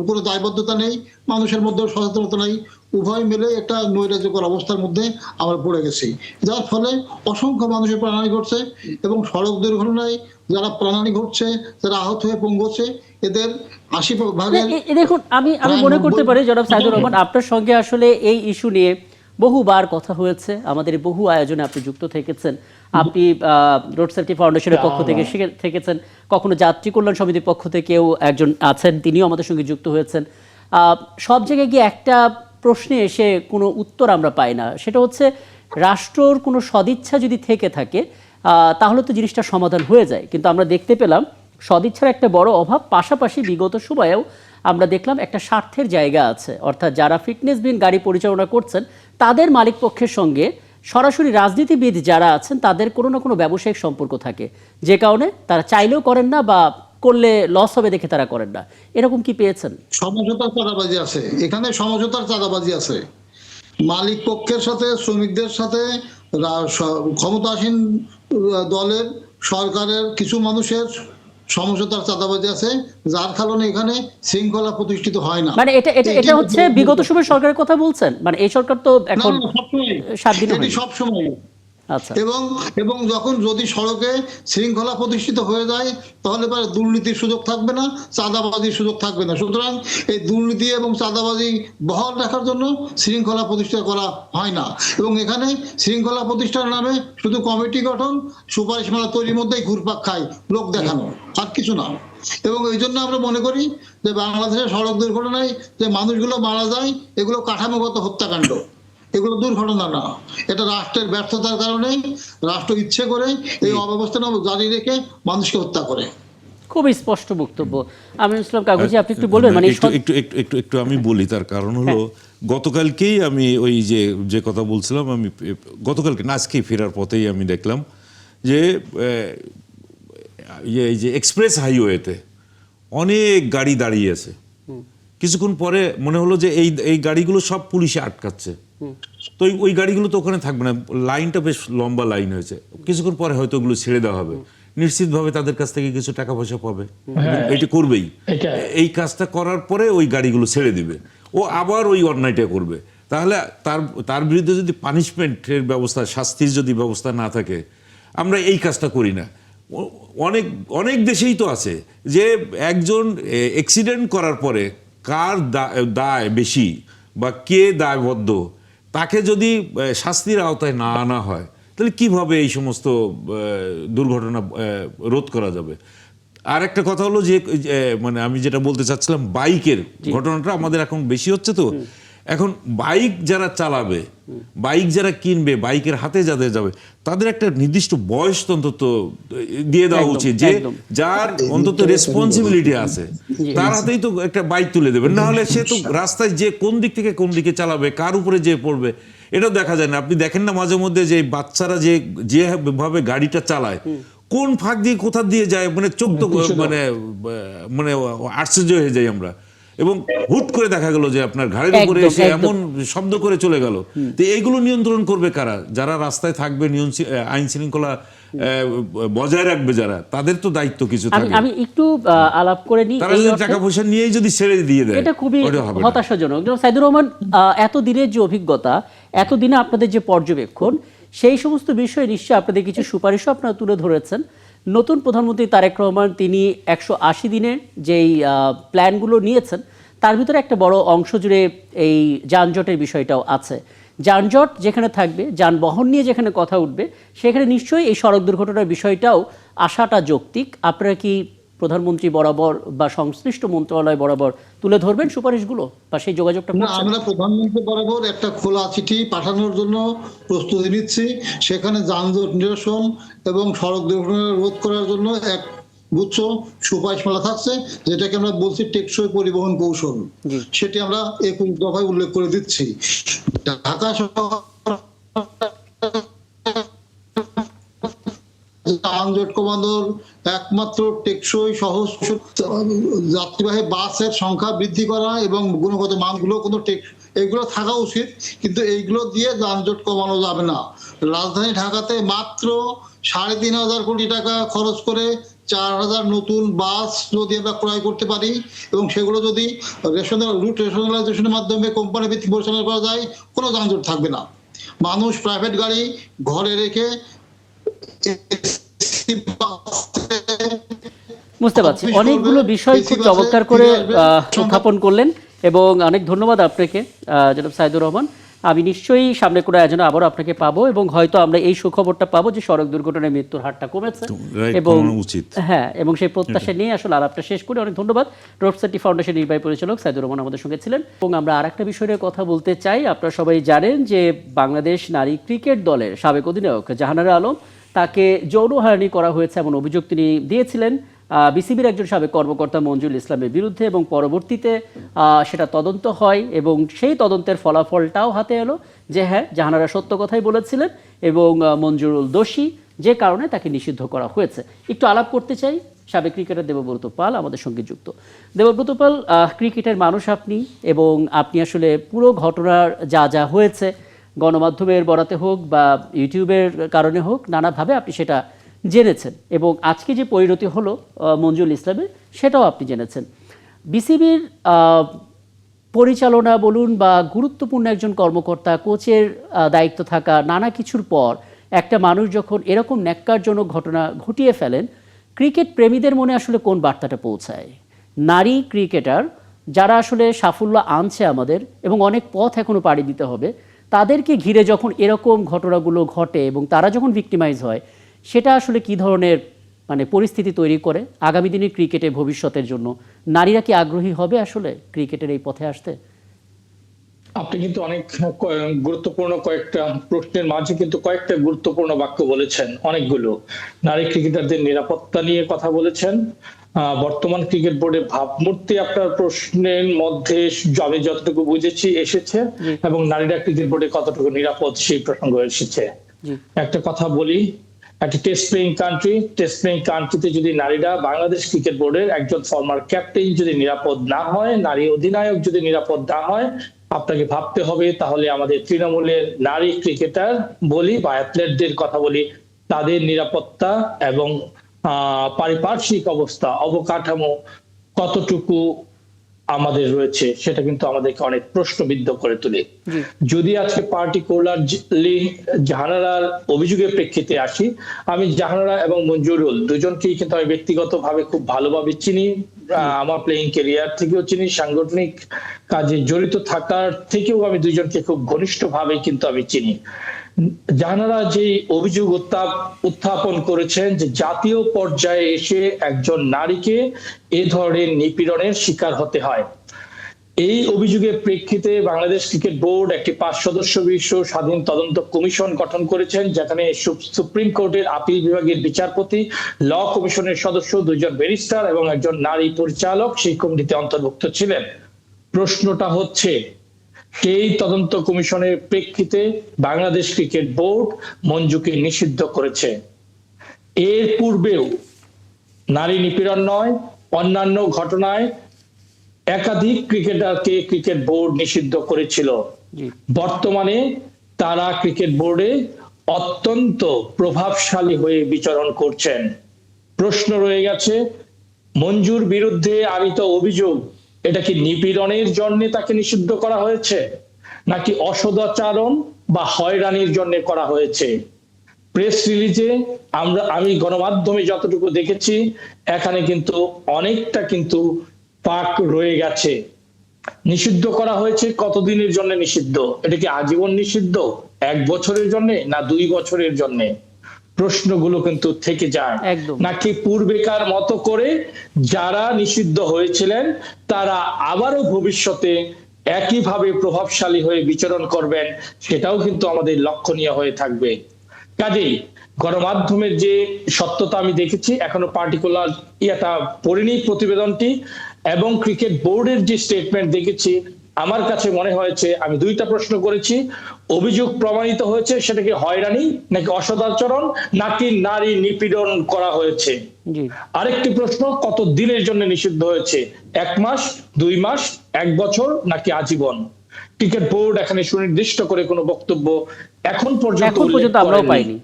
উপরে দায়বদ্ধতা নেই, মানুষের মধ্যেও সচেতনতা নেই, উভয় মিলে একটা নৈরাজ্যকর অবস্থার মধ্যে আমরা পড়ে গেছি, যার ফলে অসংখ্য মানুষের প্রাণহানি ঘটছে। এবং সড়ক দুর্ঘটনায় যারা প্রাণহানি ঘটছে, যারা আহত হয়ে পঙ্গু হচ্ছে, এদের 80% দেখুন, আমি মনে করতে পারি জনাব সাইদুর রহমান, আপনার সঙ্গে আসলে এই ইস্যু নিয়ে বহুবার কথা হয়েছে, আমাদের বহু আয়োজনে আপনি যুক্ত থেকেছেন। আপনি রোড সেফটি ফাউন্ডেশনের পক্ষ থেকে থেকেছেন, কখনো যাত্রী কল্যাণ সমিতির পক্ষ থেকেও একজন আছেন, তিনিও আমাদের সঙ্গে যুক্ত হয়েছেন। সব জায়গায় গিয়ে একটা প্রশ্নে এসে কোনো উত্তর আমরা পাই না, সেটা হচ্ছে রাষ্ট্রর কোনো সদিচ্ছা যদি থেকে থাকে তাহলে তো জিনিসটা সমাধান হয়ে যায়। কিন্তু আমরা দেখতে পেলাম সদিচ্ছার একটা বড় অভাব, পাশাপাশি বিগত সময়েও আমরা দেখলাম একটা স্বার্থের জায়গা আছে। অর্থাৎ যারা ফিটনেসবিহীন গাড়ি পরিচালনা করছেন তাদের মালিক পক্ষের সঙ্গে সরাসরি রাজনীতিবিদ যারা আছেন তাদের কোনো না কোনো ব্যবসায়িক সম্পর্ক থাকে, যে কারণে তারা চাইলেও করেন না বা করলে লস হবে দেখে তারা করেন না। এরকম কি পেয়েছেন? সমঝোতার চাঁদাবাজি আছে এখানে, সমঝোতার চাঁদাবাজি আছে মালিক পক্ষের সাথে, শ্রমিকদের সাথে, ক্ষমতাসীন দলের, সরকারের কিছু মানুষের সমঝোতার চাঁদাবাজি আছে, যার কারণে এখানে শৃঙ্খলা প্রতিষ্ঠিত হয় না। মানে এটা হচ্ছে বিগত সময় সরকারের কথা বলছেন? মানে এই সরকার তো এখন 7 দিন সব সময়। আচ্ছা। এবং যখন যদি সড়কে শৃঙ্খলা প্রতিষ্ঠিত হয়ে যায় তাহলে দুর্নীতির সুযোগ থাকবে না, চাঁদাবাজির সুযোগ থাকবে না। সুতরাং এই দুর্নীতি এবং চাঁদাবাজি বহাল রাখার জন্য শৃঙ্খলা প্রতিষ্ঠা করা হয় না। এবং এখানে শৃঙ্খলা প্রতিষ্ঠার নামে শুধু কমিটি গঠন, সুপারিশমালা তৈরির মধ্যেই ঘুরপাক খায়, লোক দেখানো, আর কিছু না। এবং এই জন্য আমরা মনে করি যে বাংলাদেশের সড়ক দুর্ঘটনায় যে মানুষগুলো মারা যায়, এগুলো কাঠামোগত হত্যাকাণ্ড, এগুলো দুর্ঘটনা না। এটা রাষ্ট্রের ব্যর্থতার কারণে রাষ্ট্র ইচ্ছে করে এই অব্যবস্থা জারি রেখে মানুষকে হত্যা করে। খুব স্পষ্ট বক্তব্য। আমিনুল ইসলাম কাগজি, আপনি একটু বলবেন মানে একটু আমি বলি, তার কারণ হলো গতকালকেই আমি ওই যে কথা বলছিলাম, আমি গতকালকে না আজকেই ফেরার পথেই আমি দেখলাম যে এই যে এক্সপ্রেস হাইওয়েতে অনেক গাড়ি দাঁড়িয়ে আছে। কিছুক্ষণ পরে মনে হলো যে এই গাড়িগুলো সব পুলিশে আটকাচ্ছে, তো ওই গাড়িগুলো তো ওখানে থাকবে না, লাইনটা বেশ লম্বা লাইন হয়েছে, কিছুক্ষণ পরে হয়তো ওগুলো ছেড়ে দেওয়া হবে, নিশ্চিতভাবে তাদের কাছ থেকে কিছু টাকা পয়সা পাবে, এটা করবেই। এই কাজটা করার পরে ওই গাড়িগুলো ছেড়ে দিবে, ও আবার ওই অন্যায়টা করবে। তাহলে তার বিরুদ্ধে যদি পানিশমেন্টের ব্যবস্থা, শাস্তির যদি ব্যবস্থা না থাকে, আমরা এই কাজটা করি না। অনেক অনেক দেশেই তো আছে যে একজন অ্যাক্সিডেন্ট করার পরে কার দায় বেশি বা কে দায়বদ্ধ, তাকে যদি শাস্তির আওতায় না আনা হয়, তাহলে কিভাবে এই সমস্ত দুর্ঘটনা রোধ করা যাবে? আর একটা কথা হলো যে মানে আমি যেটা বলতে চাচ্ছিলাম, বাইকের ঘটনাটা আমাদের এখন বেশি হচ্ছে। তো এখন বাইক যারা চালাবে, বাইক যারা কিনবে, বাইকের হাতে যাদের যাবে, তাদের একটা নির্দিষ্ট বয়স অন্তত দিয়ে দেওয়া উচিত, যে যার অন্তত রেসপন্সিবিলিটি আছে তার হাতেই তো একটা বাইক তুলে দেবেন। না হলে সে তো রাস্তায় যে কোন দিক থেকে কোন দিকে চালাবে, কার উপরে যে পড়বে, এটাও দেখা যায় না। আপনি দেখেন না মাঝে মধ্যে যে বাচ্চারা যেভাবে গাড়িটা চালায়, কোন ফাঁক দিয়ে কোথা দিয়ে যায়, মানে চোখ তো মানে আশ্চর্য হয়ে যাই আমরা। এবং হুট করে দেখা গেল যে আপনার ঘাড়ের উপরে এসে এমন শব্দ করে চলে গেল। তো এইগুলো নিয়ন্ত্রণ করবে কারা? যারা রাস্তায় থাকবে, আইন শৃঙ্খলা বজায় রাখবে যারা, তাদের তো দায়িত্ব কিছু থাকে। আমি একটু আলাপ করে নিই, তারা যদি টাকা পয়সা নিয়েই যদি ছেড়ে দিয়ে দেয়, এটা খুবই হতাশাজনক। সাইদুর রহমান, এতদিনের যে অভিজ্ঞতা, এতদিনে আপনাদের যে পর্যবেক্ষণ, সেই সমস্ত বিষয়ে নিশ্চয়ই আপনাদের কিছু সুপারিশও আপনারা তুলে ধরেছেন। নতুন প্রধানমন্ত্রী তারেক রহমান তিনি 180 দিনের যেই প্ল্যানগুলো নিয়েছেন, তার ভিতরে একটা বড় অংশ জুড়ে এই যানজটের বিষয়টাও আছে। যানজট যেখানে থাকবে, যানবাহন নিয়ে যেখানে কথা উঠবে, সেখানে নিশ্চয়ই এই সড়ক দুর্ঘটনার বিষয়টাও আসাটা যৌক্তিক। আপনারা কি প্রধানমন্ত্রী বরাবর বা সংশ্লিষ্ট মন্ত্রণালয় বরাবর তুলে ধরবেন সুপারিশগুলো, বা সেই যোগাযোগটা? না, আমরা প্রধানমন্ত্রী বরাবর একটা খোলা চিঠি পাঠানোর জন্য প্রস্তুতি নিচ্ছি। সেখানে যানজট নিরসন এবং সড়ক দুর্ঘটনা রোধ করার জন্য এক গুচ্ছ সুপারিশমালা থাকছে, যেটাকে আমরা বলছি টেকসই পরিবহন কৌশল। সেটি আমরা 21 দফায় উল্লেখ করে দিচ্ছি। ঢাকা শহর যানজট কমানোর একমাত্র টেকসই সহজ যাত্রীবাহী বাসের সংখ্যা বৃদ্ধি করা এবং গুণগত মানগুলো এগুলো থাকা উচিত, কিন্তু এইগুলো দিয়ে যানজট কমানো যাবে না। রাজধানী ঢাকাতে মাত্র 3,500 কোটি টাকা খরচ করে 4,000 নতুন বাস যদি আমরা ক্রয় করতে পারি এবং সেগুলো যদি রুট রেশনালাইজেশনের মাধ্যমে কোম্পানি ভিত্তিক পরিচালনা করা যায়, কোনো যানজট থাকবে না। মানুষ প্রাইভেট গাড়ি ঘরে রেখে বুঝতে পারছি, অনেকগুলো বিষয় খুব চমৎকার করে উত্থাপন করলেন এবং অনেক ধন্যবাদ আপনাকে জনাব সাইদুর রহমান। আমি নিশ্চয়ই সামনে কোনো আয়োজনে আবারও আপনাকে পাবো এবং হয়তো আমরা এই সুখবরটা পাবো যে সড়ক দুর্ঘটনায় মৃত্যুর হারটা কমেছে, এবং হ্যাঁ, এবং সেই প্রত্যাশা নিয়ে আসলে আলাপটা শেষ করি। অনেক ধন্যবাদ। রোড সেফটি ফাউন্ডেশন নির্বাহী পরিচালক সাইদুর রহমান আমাদের সঙ্গে ছিলেন। এবং আমরা আরেকটা বিষয় নিয়ে কথা বলতে চাই। আপনারা সবাই জানেন যে বাংলাদেশ নারী ক্রিকেট দলের সাবেক অধিনায়ক জাহানারা আলম, তাকে যৌন হয়রানি করা হয়েছে এমন অভিযোগ তিনি দিয়েছিলেন বিসিবির একজন সাবেক কর্মকর্তা মঞ্জুল ইসলামের বিরুদ্ধে, এবং পরবর্তীতে সেটা তদন্ত হয় এবং সেই তদন্তের ফলাফলটাও হাতে এলো যে হ্যাঁ, জাহানারা সত্য কথাই বলেছিলেন এবং মঞ্জুরুল দোষী, যে কারণে তাকে নিষিদ্ধ করা হয়েছে। একটু আলাপ করতে চাই। সাবেক ক্রিকেটার দেবব্রত পাল আমাদের সঙ্গে যুক্ত। দেবব্রত পাল, ক্রিকেটের মানুষ আপনি, এবং আপনি আসলে পুরো ঘটনার যা যা হয়েছে, গণমাধ্যমের বরাতে হোক বা ইউটিউবের কারণে হোক, নানাভাবে আপনি সেটা জেনেছেন, এবং আজকে যে পরিণতি হলো মঞ্জুল ইসলামের, সেটাও আপনি জেনেছেন। বিসিবির পরিচালনা বলুন বা গুরুত্বপূর্ণ একজন কর্মকর্তা, কোচের দায়িত্ব থাকা, নানা কিছুর পর একটা মানুষ যখন এরকম ন্যাক্কারজনক ঘটনা ঘটিয়ে ফেলেন, ক্রিকেট প্রেমীদের মনে আসলে কোন বার্তাটা পৌঁছায়? নারী ক্রিকেটার যারা আসলে সাফল্য আনছে আমাদের, এবং অনেক পথ এখনো পাড়ি দিতে হবে, তাদেরকে ঘিরে যখন এরকম ঘটনাগুলো ঘটে এবং তারা যখন ভিক্টিমাইজ হয়, সেটা আসলে কি ধরনের মানে পরিস্থিতি তৈরি করে আগামী দিনের ক্রিকেটে ভবিষ্যতের জন্য? নারীরা কি আগ্রহী হবে আসলে ক্রিকেটের এই পথে আসতে? আপনি কিন্তু অনেক গুরুত্বপূর্ণ কয়েকটা প্রশ্নের মাঝে কিন্তু কয়েকটা গুরুত্বপূর্ণ বাক্য বলেছেন। অনেকগুলো নারী ক্রিকেটারদের নিরাপত্তা নিয়ে কথা বলেছেন, বর্তমান ক্রিকেট বোর্ডের ভাবমূর্তি আপনার প্রশ্নের মধ্যে আমি যতটুকু বুঝেছি এসেছে, এবং নারীরা ক্রিকেট বোর্ডে কতটুকু নিরাপদ সেই প্রসঙ্গ এসেছে। একটা কথা বলি, একটা টেস্ট প্লেইং কান্ট্রিতে যদি নারীরা, বাংলাদেশ ক্রিকেট বোর্ডের একজন ফর্মার ক্যাপ্টেন যদি নিরাপদ না হয়, নারী অধিনায়ক যদি নিরাপদ না হয়, আপনাকে ভাবতে হবে তাহলে আমাদের তৃণমূলের নারী ক্রিকেটার বলি বা অ্যাথলেটদের কথা বলি, তাদের নিরাপত্তা এবং পারিপার্শ্বিক অবস্থা, অবকাঠামো কতটুকু আমাদের রয়েছে সেটা কিন্তু আমাদেরকে অনেক প্রশ্নবিদ্ধ করে তোলে। যদি আজকে পার্টিকুলারলি জাহানারার অভিযোগের প্রেক্ষিতে আসি, আমি জাহানারা এবং মঞ্জুরুল দুজনকেই কিন্তু আমি ব্যক্তিগতভাবে খুব ভালোভাবে চিনি, আমার প্লেইং ক্যারিয়ার থেকেও চিনি, সাংগঠনিক কাজে জড়িত থাকার থেকেও আমি দুজনকে খুব ঘনিষ্ঠভাবে কিন্তু আমি চিনি। জাহানারা যে অভিযোগ উত্থাপন করেছেন যে জাতীয় পর্যায়ে এসে একজন নারীকে এ ধরনের নিপীড়নের শিকার হতে হয়, এই অভিযোগের প্রেক্ষিতে বাংলাদেশ ক্রিকেট বোর্ড একটি 5 সদস্য বিশিষ্ট স্বাধীন তদন্ত কমিশন গঠন করেছেন, যেখানে সুপ্রিম কোর্টের আপিল বিভাগের বিচারপতি, ল কমিশনের সদস্য, 2 জন ব্যারিস্টার এবং একজন নারী পরিচালক সেই কমিটিতে অন্তর্ভুক্ত ছিলেন। প্রশ্নটা হচ্ছে, সেই তদন্ত কমিশনের প্রেক্ষিতে বাংলাদেশ ক্রিকেট বোর্ড মঞ্জুকে নিষিদ্ধ করেছে। এর পূর্বেও নারী নিপীড়ন নয়, অন্যান্য ঘটনায় একাধিক ক্রিকেটারকে ক্রিকেট বোর্ড নিষিদ্ধ করেছিল। বর্তমানে তারা ক্রিকেট বোর্ডে অত্যন্ত প্রভাবশালী হয়ে বিচরণ করছেন। প্রশ্ন রয়ে গেছে, মঞ্জুর বিরুদ্ধে আনিত অভিযোগ, এটা কি নিপীড়নের জন্য তাকে নিষিদ্ধ করা হয়েছে, নাকি অসদাচরণ বা হয়রানির জন্য করা হয়েছে? প্রেস রিলিজে আমি গণমাধ্যমে যতটুকু দেখেছি, এখানে কিন্তু অনেকটা কিন্তু ফাঁক রয়ে গেছে। নিষিদ্ধ করা হয়েছে কতদিনের জন্য নিষিদ্ধ? এটা কি আজীবন নিষিদ্ধ, 1 বছরের জন্য, না 2 বছরের জন্য? প্রশ্নগুলো কিন্তু থেকে যায়। নাকি পূর্বেকার মতো করে যারা নিষিদ্ধ হয়েছিলেন তারা আবারও ভবিষ্যতে একইভাবে প্রভাবশালী হয়ে বিচরণ করবেন, সেটাও কিন্তু আমাদের লক্ষণীয় হয়ে থাকবে। কাজেই গণমাধ্যমের যে সত্যতা আমি দেখেছি, এখনো পার্টিকুলার পড়িনি প্রতিবেদনটি, এবং ক্রিকেট বোর্ডের যে স্টেটমেন্ট দেখেছি, আমার কাছে মনে হয়েছে, আমি 2টা প্রশ্ন করেছি, অভিযোগ প্রমাণিত হয়েছে সেটা কি হয়রানি, নাকি অসদাচরণ, নাকি নারী নিপীড়ন করা হয়েছে? আরেকটি প্রশ্ন, কত দিনের জন্য নিষিদ্ধ হয়েছে? 1 মাস, 2 মাস, 1 বছর, নাকি আজীবন? ক্রিকেট বোর্ড এখানে সুনির্দিষ্ট করে কোনো বক্তব্য এখন পর্যন্ত আমরাও পাইনি।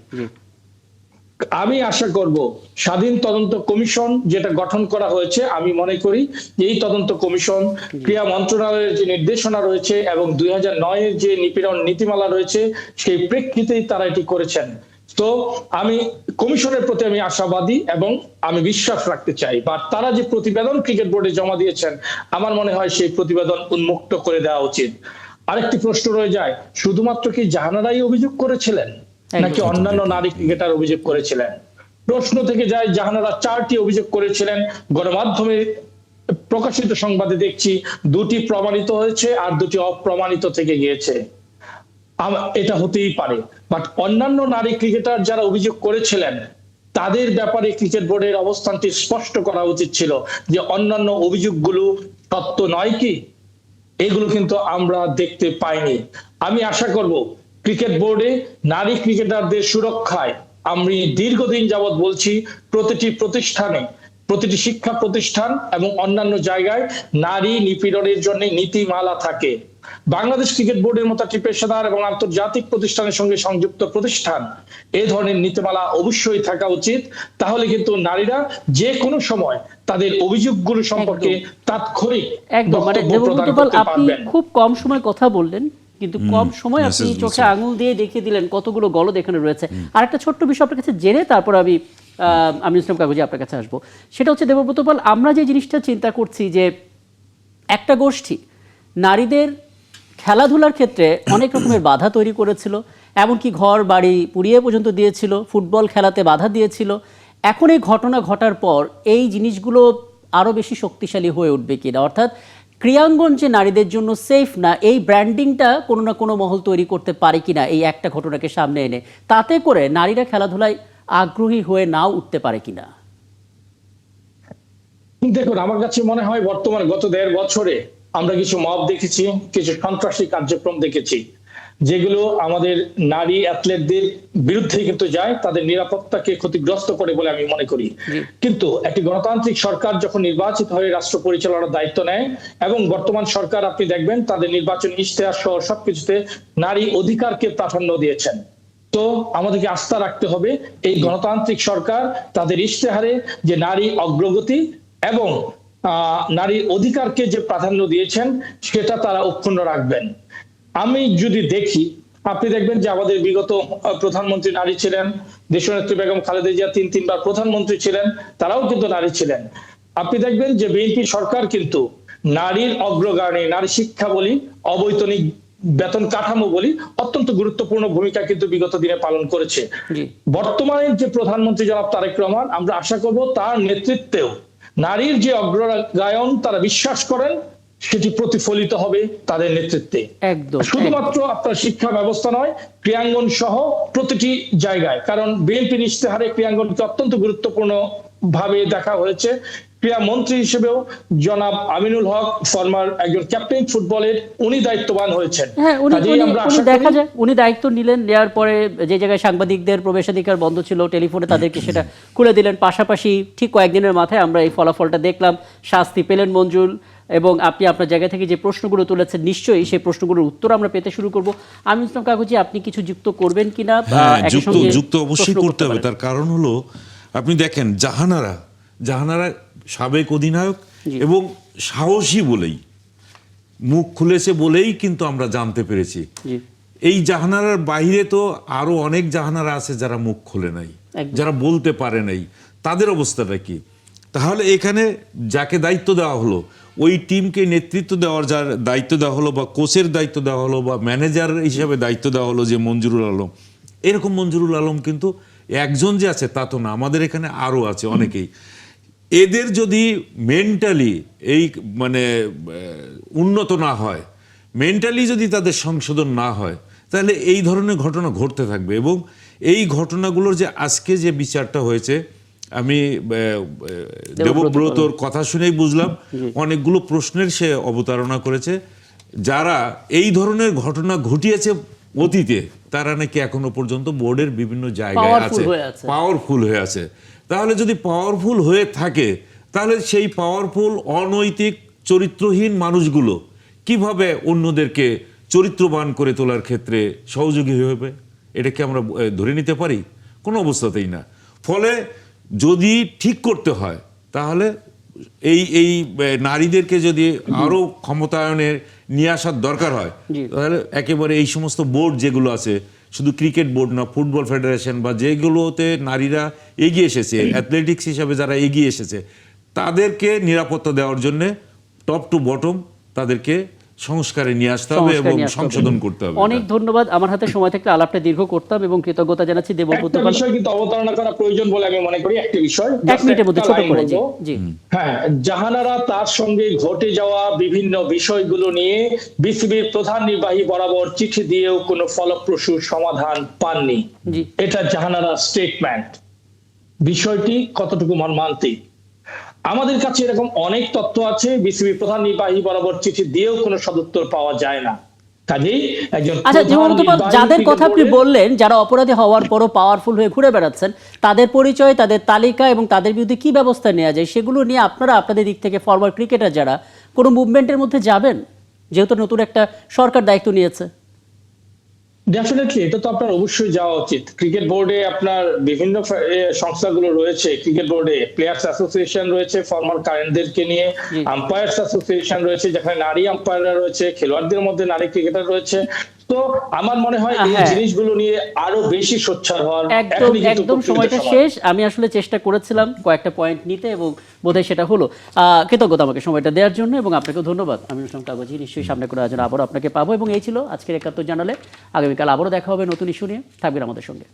আমি আশা করব স্বাধীন তদন্ত কমিশন যেটা গঠন করা হয়েছে, আমি মনে করি এই তদন্ত কমিশন ক্রীড়া মন্ত্রণালয়ের যে নির্দেশনা রয়েছে এবং 2009-এর যে নিপীড়ন নীতিমালা রয়েছে সেই প্রেক্ষিতেই তারা এটি করেছেন। তো আমি কমিশনের প্রতি আমি আশাবাদী এবং আমি বিশ্বাস রাখতে চাই, বা তারা যে প্রতিবেদন ক্রিকেট বোর্ডে জমা দিয়েছেন, আমার মনে হয় সেই প্রতিবেদন উন্মুক্ত করে দেওয়া উচিত। আরেকটি প্রশ্ন রয়ে যায়, শুধুমাত্র কি জাহানারাই অভিযোগ করেছিলেন, নাকি অন্যান্য নারী ক্রিকেটার অভিযোগ করেছিলেন? প্রশ্ন থেকে যায়, জাহানারা 4টি অভিযোগ করেছিলেন, গণমাধ্যমে প্রকাশিত সংবাদে দেখছি 2টি প্রমাণিত হয়েছে আর 2টি অপ্রমাণিত থেকে গিয়েছে। এটা হতেই পারে, বাট অন্যান্য নারী ক্রিকেটার যারা অভিযোগ করেছিলেন তাদের ব্যাপারে ক্রিকেট বোর্ডের অবস্থানটি স্পষ্ট করা উচিত ছিল, যে অন্যান্য অভিযোগগুলো সত্য নয় কি? এগুলো কিন্তু আমরা দেখতে পাইনি। আমি আশা করব ক্রিকেট বোর্ডে নারী ক্রিকেটারদের সুরক্ষায়, আমি দীর্ঘদিন যাবৎ বলছি, প্রতিটি প্রতিষ্ঠানে, প্রতিটি শিক্ষা প্রতিষ্ঠান এবং অন্যান্য জায়গায় নারী নিপীড়নের জন্য নীতিমালা থাকে। বাংলাদেশ ক্রিকেট বোর্ডের মতো একটি পেশাদার এবং আন্তর্জাতিক প্রতিষ্ঠানের সঙ্গে সংযুক্ত প্রতিষ্ঠান, এই ধরনের নীতিমালা অবশ্যই থাকা উচিত। তাহলে কিন্তু নারীরা যে কোনো সময় তাদের অভিযোগগুলো সম্পর্কে তাৎক্ষণিক বক্তব্য প্রদান করতে পারবেন। আপনি খুব কম সময় কথা বললেন, কিন্তু কম সময় আপনি চোখে আঙুল দিয়ে দেখিয়ে দিলেন কতগুলো গলদ এখানে রয়েছে। আর একটা ছোট্ট বিষয় আপনার কাছে জেনে তারপর আমি ইসলাম কাগজে আপনার কাছে আসবো, সেটা হচ্ছে দেবব্রত পাল, আমরা যে জিনিসটা চিন্তা করছি যে একটা গোষ্ঠী নারীদের খেলাধুলার ক্ষেত্রে অনেক রকমের বাধা তৈরি করেছিল, এমনকি ঘর বাড়ি পুড়িয়ে পর্যন্ত দিয়েছিল, ফুটবল খেলাতে বাধা দিয়েছিল। এখন এই ঘটনা ঘটার পর এই জিনিসগুলো আরও বেশি শক্তিশালী হয়ে উঠবে কিনা, অর্থাৎ ক্রীড়াঙ্গন যে নারীদের জন্য সেফ না, এই ব্র্যান্ডিংটা কোনো না কোনো মহল তৈরি করতে পারে কিনা এই একটা ঘটনাকে সামনে এনে, তাতে করে নারীরা খেলাধুলায় আগ্রহী হয়ে নাও উঠতে পারে কিনা? দেখুন, আমার কাছে মনে হয় বর্তমানে গত 1.5 বছরে আমরা কিছু মব দেখেছি, কিছু সন্ত্রাসী কার্যক্রম দেখেছি, যেগুলো আমাদের নারী অ্যাথলেটদের বিরুদ্ধে কিন্তু যায়, তাদের নিরাপত্তাকে ক্ষতিগ্রস্ত করে বলে আমি মনে করি। কিন্তু একটি গণতান্ত্রিক সরকার যখন নির্বাচিত হয়ে রাষ্ট্র পরিচালনার দায়িত্ব নেয়, এবং বর্তমান সরকার আপনি দেখবেন তাদের নির্বাচনী ইশতেহার সহ সবকিছুতে নারী অধিকারকে প্রাধান্য দিয়েছেন। তো আমাদেরকে আস্থা রাখতে হবে এই গণতান্ত্রিক সরকার তাদের ইশতেহারে যে নারী অগ্রগতি এবং নারীর অধিকারকে যে প্রাধান্য দিয়েছেন সেটা তারা অক্ষুণ্ণ রাখবেন। আমি যদি দেখি, আপনি দেখবেন যে আমাদের বিগত প্রধানমন্ত্রী নারী ছিলেন, দেশনেত্রী বেগম খালেদা জিয়া 3বার প্রধানমন্ত্রী ছিলেন, তারাও কিন্তু নারী ছিলেন। আপনি দেখবেন যে বিএনপি সরকার কিন্তু নারীর অগ্রগামী, নারী শিক্ষা বলি, অবৈতনিক বেতন কাঠামো বলি, অত্যন্ত গুরুত্বপূর্ণ ভূমিকা কিন্তু বিগত দিনে পালন করেছে। বর্তমানে যে প্রধানমন্ত্রী জনাব তারেক রহমান, আমরা আশা করব তার নেতৃত্বেও নারীর যে অগ্রগায়ন তারা বিশ্বাস করেন সেটি প্রতিফলিত হবে তাদের নেতৃত্বে। শুধুমাত্র আপনার শিক্ষা ব্যবস্থা নয়, ক্রীড়াঙ্গন সহ প্রতিটি জায়গায়, কারণ বিএনপির ইশতেহারে ক্রীড়াঙ্গনকে অত্যন্ত গুরুত্বপূর্ণ ভাবে দেখা হয়েছে। ক্রীড়া মন্ত্রী হিসেবেও জনাব আমিনুল হক, ফরমার একজন ক্যাপ্টেন ফুটবলের, উনি দায়িত্ববান হয়েছেন। হ্যাঁ, দেখা যায় উনি দায়িত্ব নিলেন, নেওয়ার পরে যে জায়গায় সাংবাদিকদের প্রবেশাধিকার বন্ধ ছিল, টেলিফোনে তাদেরকে সেটা খুলে দিলেন। পাশাপাশি ঠিক কয়েকদিনের মাথায় আমরা এই ফলাফলটা দেখলাম, শাস্তি পেলেন মঞ্জুল। এবং আপনি আপনার জায়গা থেকে যে প্রশ্নগুলো তুলেছেন, নিশ্চয়ই সেই প্রশ্নগুলোর উত্তর আমরা পেতে শুরু করব। আমি ইসলাম কাগজি, আপনি কিছু যুক্ত করবেন কিনা? যুক্ত অবশ্যই করতে হবে। তার কারণ হলো, আপনি দেখেন জাহানারা সাবেক অধিনায়ক এবং সাহসী বলেই, মুখ খুলেছে বলেই কিন্তু আমরা জানতে পেরেছি। এই জাহানারার বাইরে তো আরো অনেক জাহানারা আছে যারা মুখ খুলে নাই, যারা বলতে পারে নাই, তাদের অবস্থাটা কি? তাহলে এখানে যাকে দায়িত্ব দেওয়া হলো, ওই টিমকে নেতৃত্ব দেওয়ার যার দায়িত্ব দেওয়া হলো, বা কোচের দায়িত্ব দেওয়া হলো, বা ম্যানেজার হিসেবে দায়িত্ব দেওয়া হলো যে মঞ্জুরুল আলম, এরকম মঞ্জুরুল আলম কিন্তু একজন যে আছে তা তো না, আমাদের এখানে আরো আছে অনেকেই। এদের যদি মেন্টালি উন্নত না হয়, মেন্টালি যদি তাদের সংশোধন না হয়, তাহলে এই ধরনের ঘটনা ঘটতে থাকবে। এবং এই ঘটনাগুলোর যে আজকে যে বিচারটা হয়েছে, আমি দেবব্রতর কথা শুনেই বুঝলাম অনেকগুলো প্রশ্নের সে অবতারণা করেছে। যারা এই ধরনের ঘটনা ঘটিয়েছে অতীতে, তারা নাকি এখনো পর্যন্ত বোর্ডের বিভিন্ন জায়গায় আছে, পাওয়ারফুল হয়ে আছে। তাহলে যদি পাওয়ারফুল হয়ে থাকে, তাহলে সেই পাওয়ারফুল অনৈতিক চরিত্রহীন মানুষগুলো কিভাবে অন্যদেরকে চরিত্রবান করে তোলার ক্ষেত্রে সহযোগী হবে? এটা কি আমরা ধরে নিতে পারি? কোনো অবস্থাতেই না। ফলে যদি ঠিক করতে হয়, তাহলে এই নারীদেরকে যদি আরো ক্ষমতায়নে নিয়ে আসার দরকার হয়, তাহলে একেবারে এই সমস্ত বোর্ড যেগুলো আছে, শুধু ক্রিকেট বোর্ড না, ফুটবল ফেডারেশন বা যেগুলোতে নারীরা এগিয়ে এসেছে, অ্যাথলেটিক্স হিসাবে যারা এগিয়ে এসেছে, তাদেরকে নিরাপত্তা দেওয়ার জন্য টপ টু বটম তাদেরকে সংস্কারে নিয়ে আসতে হবে এবং সংশোধন করতে হবে। অনেক ধন্যবাদ। আমার হাতে সময় থাকলে আলাপটা দীর্ঘ করতাম এবং কৃতজ্ঞতা জানাচ্ছি দেবব্রত। একটা বিষয় কিন্তু অবতারণা করা প্রয়োজন বলে আমি মনে করি। একটা বিষয় 1 মিনিটের মধ্যে ছোট করে। জি। হ্যাঁ, জাহানারা তার সঙ্গে ঘটে যাওয়া বিভিন্ন বিষয়গুলো নিয়ে বিসিবির প্রধান নির্বাহী বরাবর চিঠি দিয়েও কোনো ফলপ্রসূ সমাধান পাননি। এটা জাহানারা স্টেটমেন্ট। বিষয়টি কতটুকু মর্মান্তিক? আমাদের কাছে এরকম অনেক তথ্য আছে, বিসিবি প্রধান নির্বাহী বরাবর চিঠি দিয়েও কোনো সদুত্তর পাওয়া যায় না। কাজেই একজন যাদের কথা আপনি বললেন, যারা অপরাধী হওয়ার পরও পাওয়ারফুল হয়ে ঘুরে বেড়াচ্ছেন, তাদের পরিচয়, তাদের তালিকা এবং তাদের বিরুদ্ধে কি ব্যবস্থা নেওয়া যায়, সেগুলো নিয়ে আপনারা আপনাদের দিক থেকে ফরওয়ার্ড ক্রিকেটার যারা কোনো মুভমেন্টের মধ্যে যাবেন, যেহেতু নতুন একটা সরকার দায়িত্ব নিয়েছে? ডেফিনেটলি এটা তো আপনার অবশ্যই যাওয়া উচিত। ক্রিকেট বোর্ডে আপনার বিভিন্ন সংস্থাগুলো রয়েছে। ক্রিকেট বোর্ডে প্লেয়ার্স অ্যাসোসিয়েশন রয়েছে ফর্মার কারেন্টদেরকে নিয়ে, আম্পায়ার্স অ্যাসোসিয়েশন রয়েছে যেখানে নারী আম্পায়াররা রয়েছে, খেলোয়াড়দের মধ্যে নারী ক্রিকেটার রয়েছে। তো আমার মনে হয় এই জিনিসগুলো নিয়ে আরো বেশি সোচ্চার হওয়ার একদম সময়টা শেষ। আমি আসলে চেষ্টা করেছিলাম কয়েকটা পয়েন্ট নিতে এবং বোধহয় সেটা হলো। কৃতজ্ঞতা আমাকে সময়টা দেওয়ার জন্য এবং আপনাকে ধন্যবাদ। আমি ইসলাম কাগজি, নিশ্চয়ই সামনে করে আবারও আপনাকে পাবো। এবং এই ছিল আজকের ৭১ জানালে। আগামীকাল আবারও দেখা হবে নতুন ইস্যু নিয়ে। থাকবেন আমাদের সঙ্গে।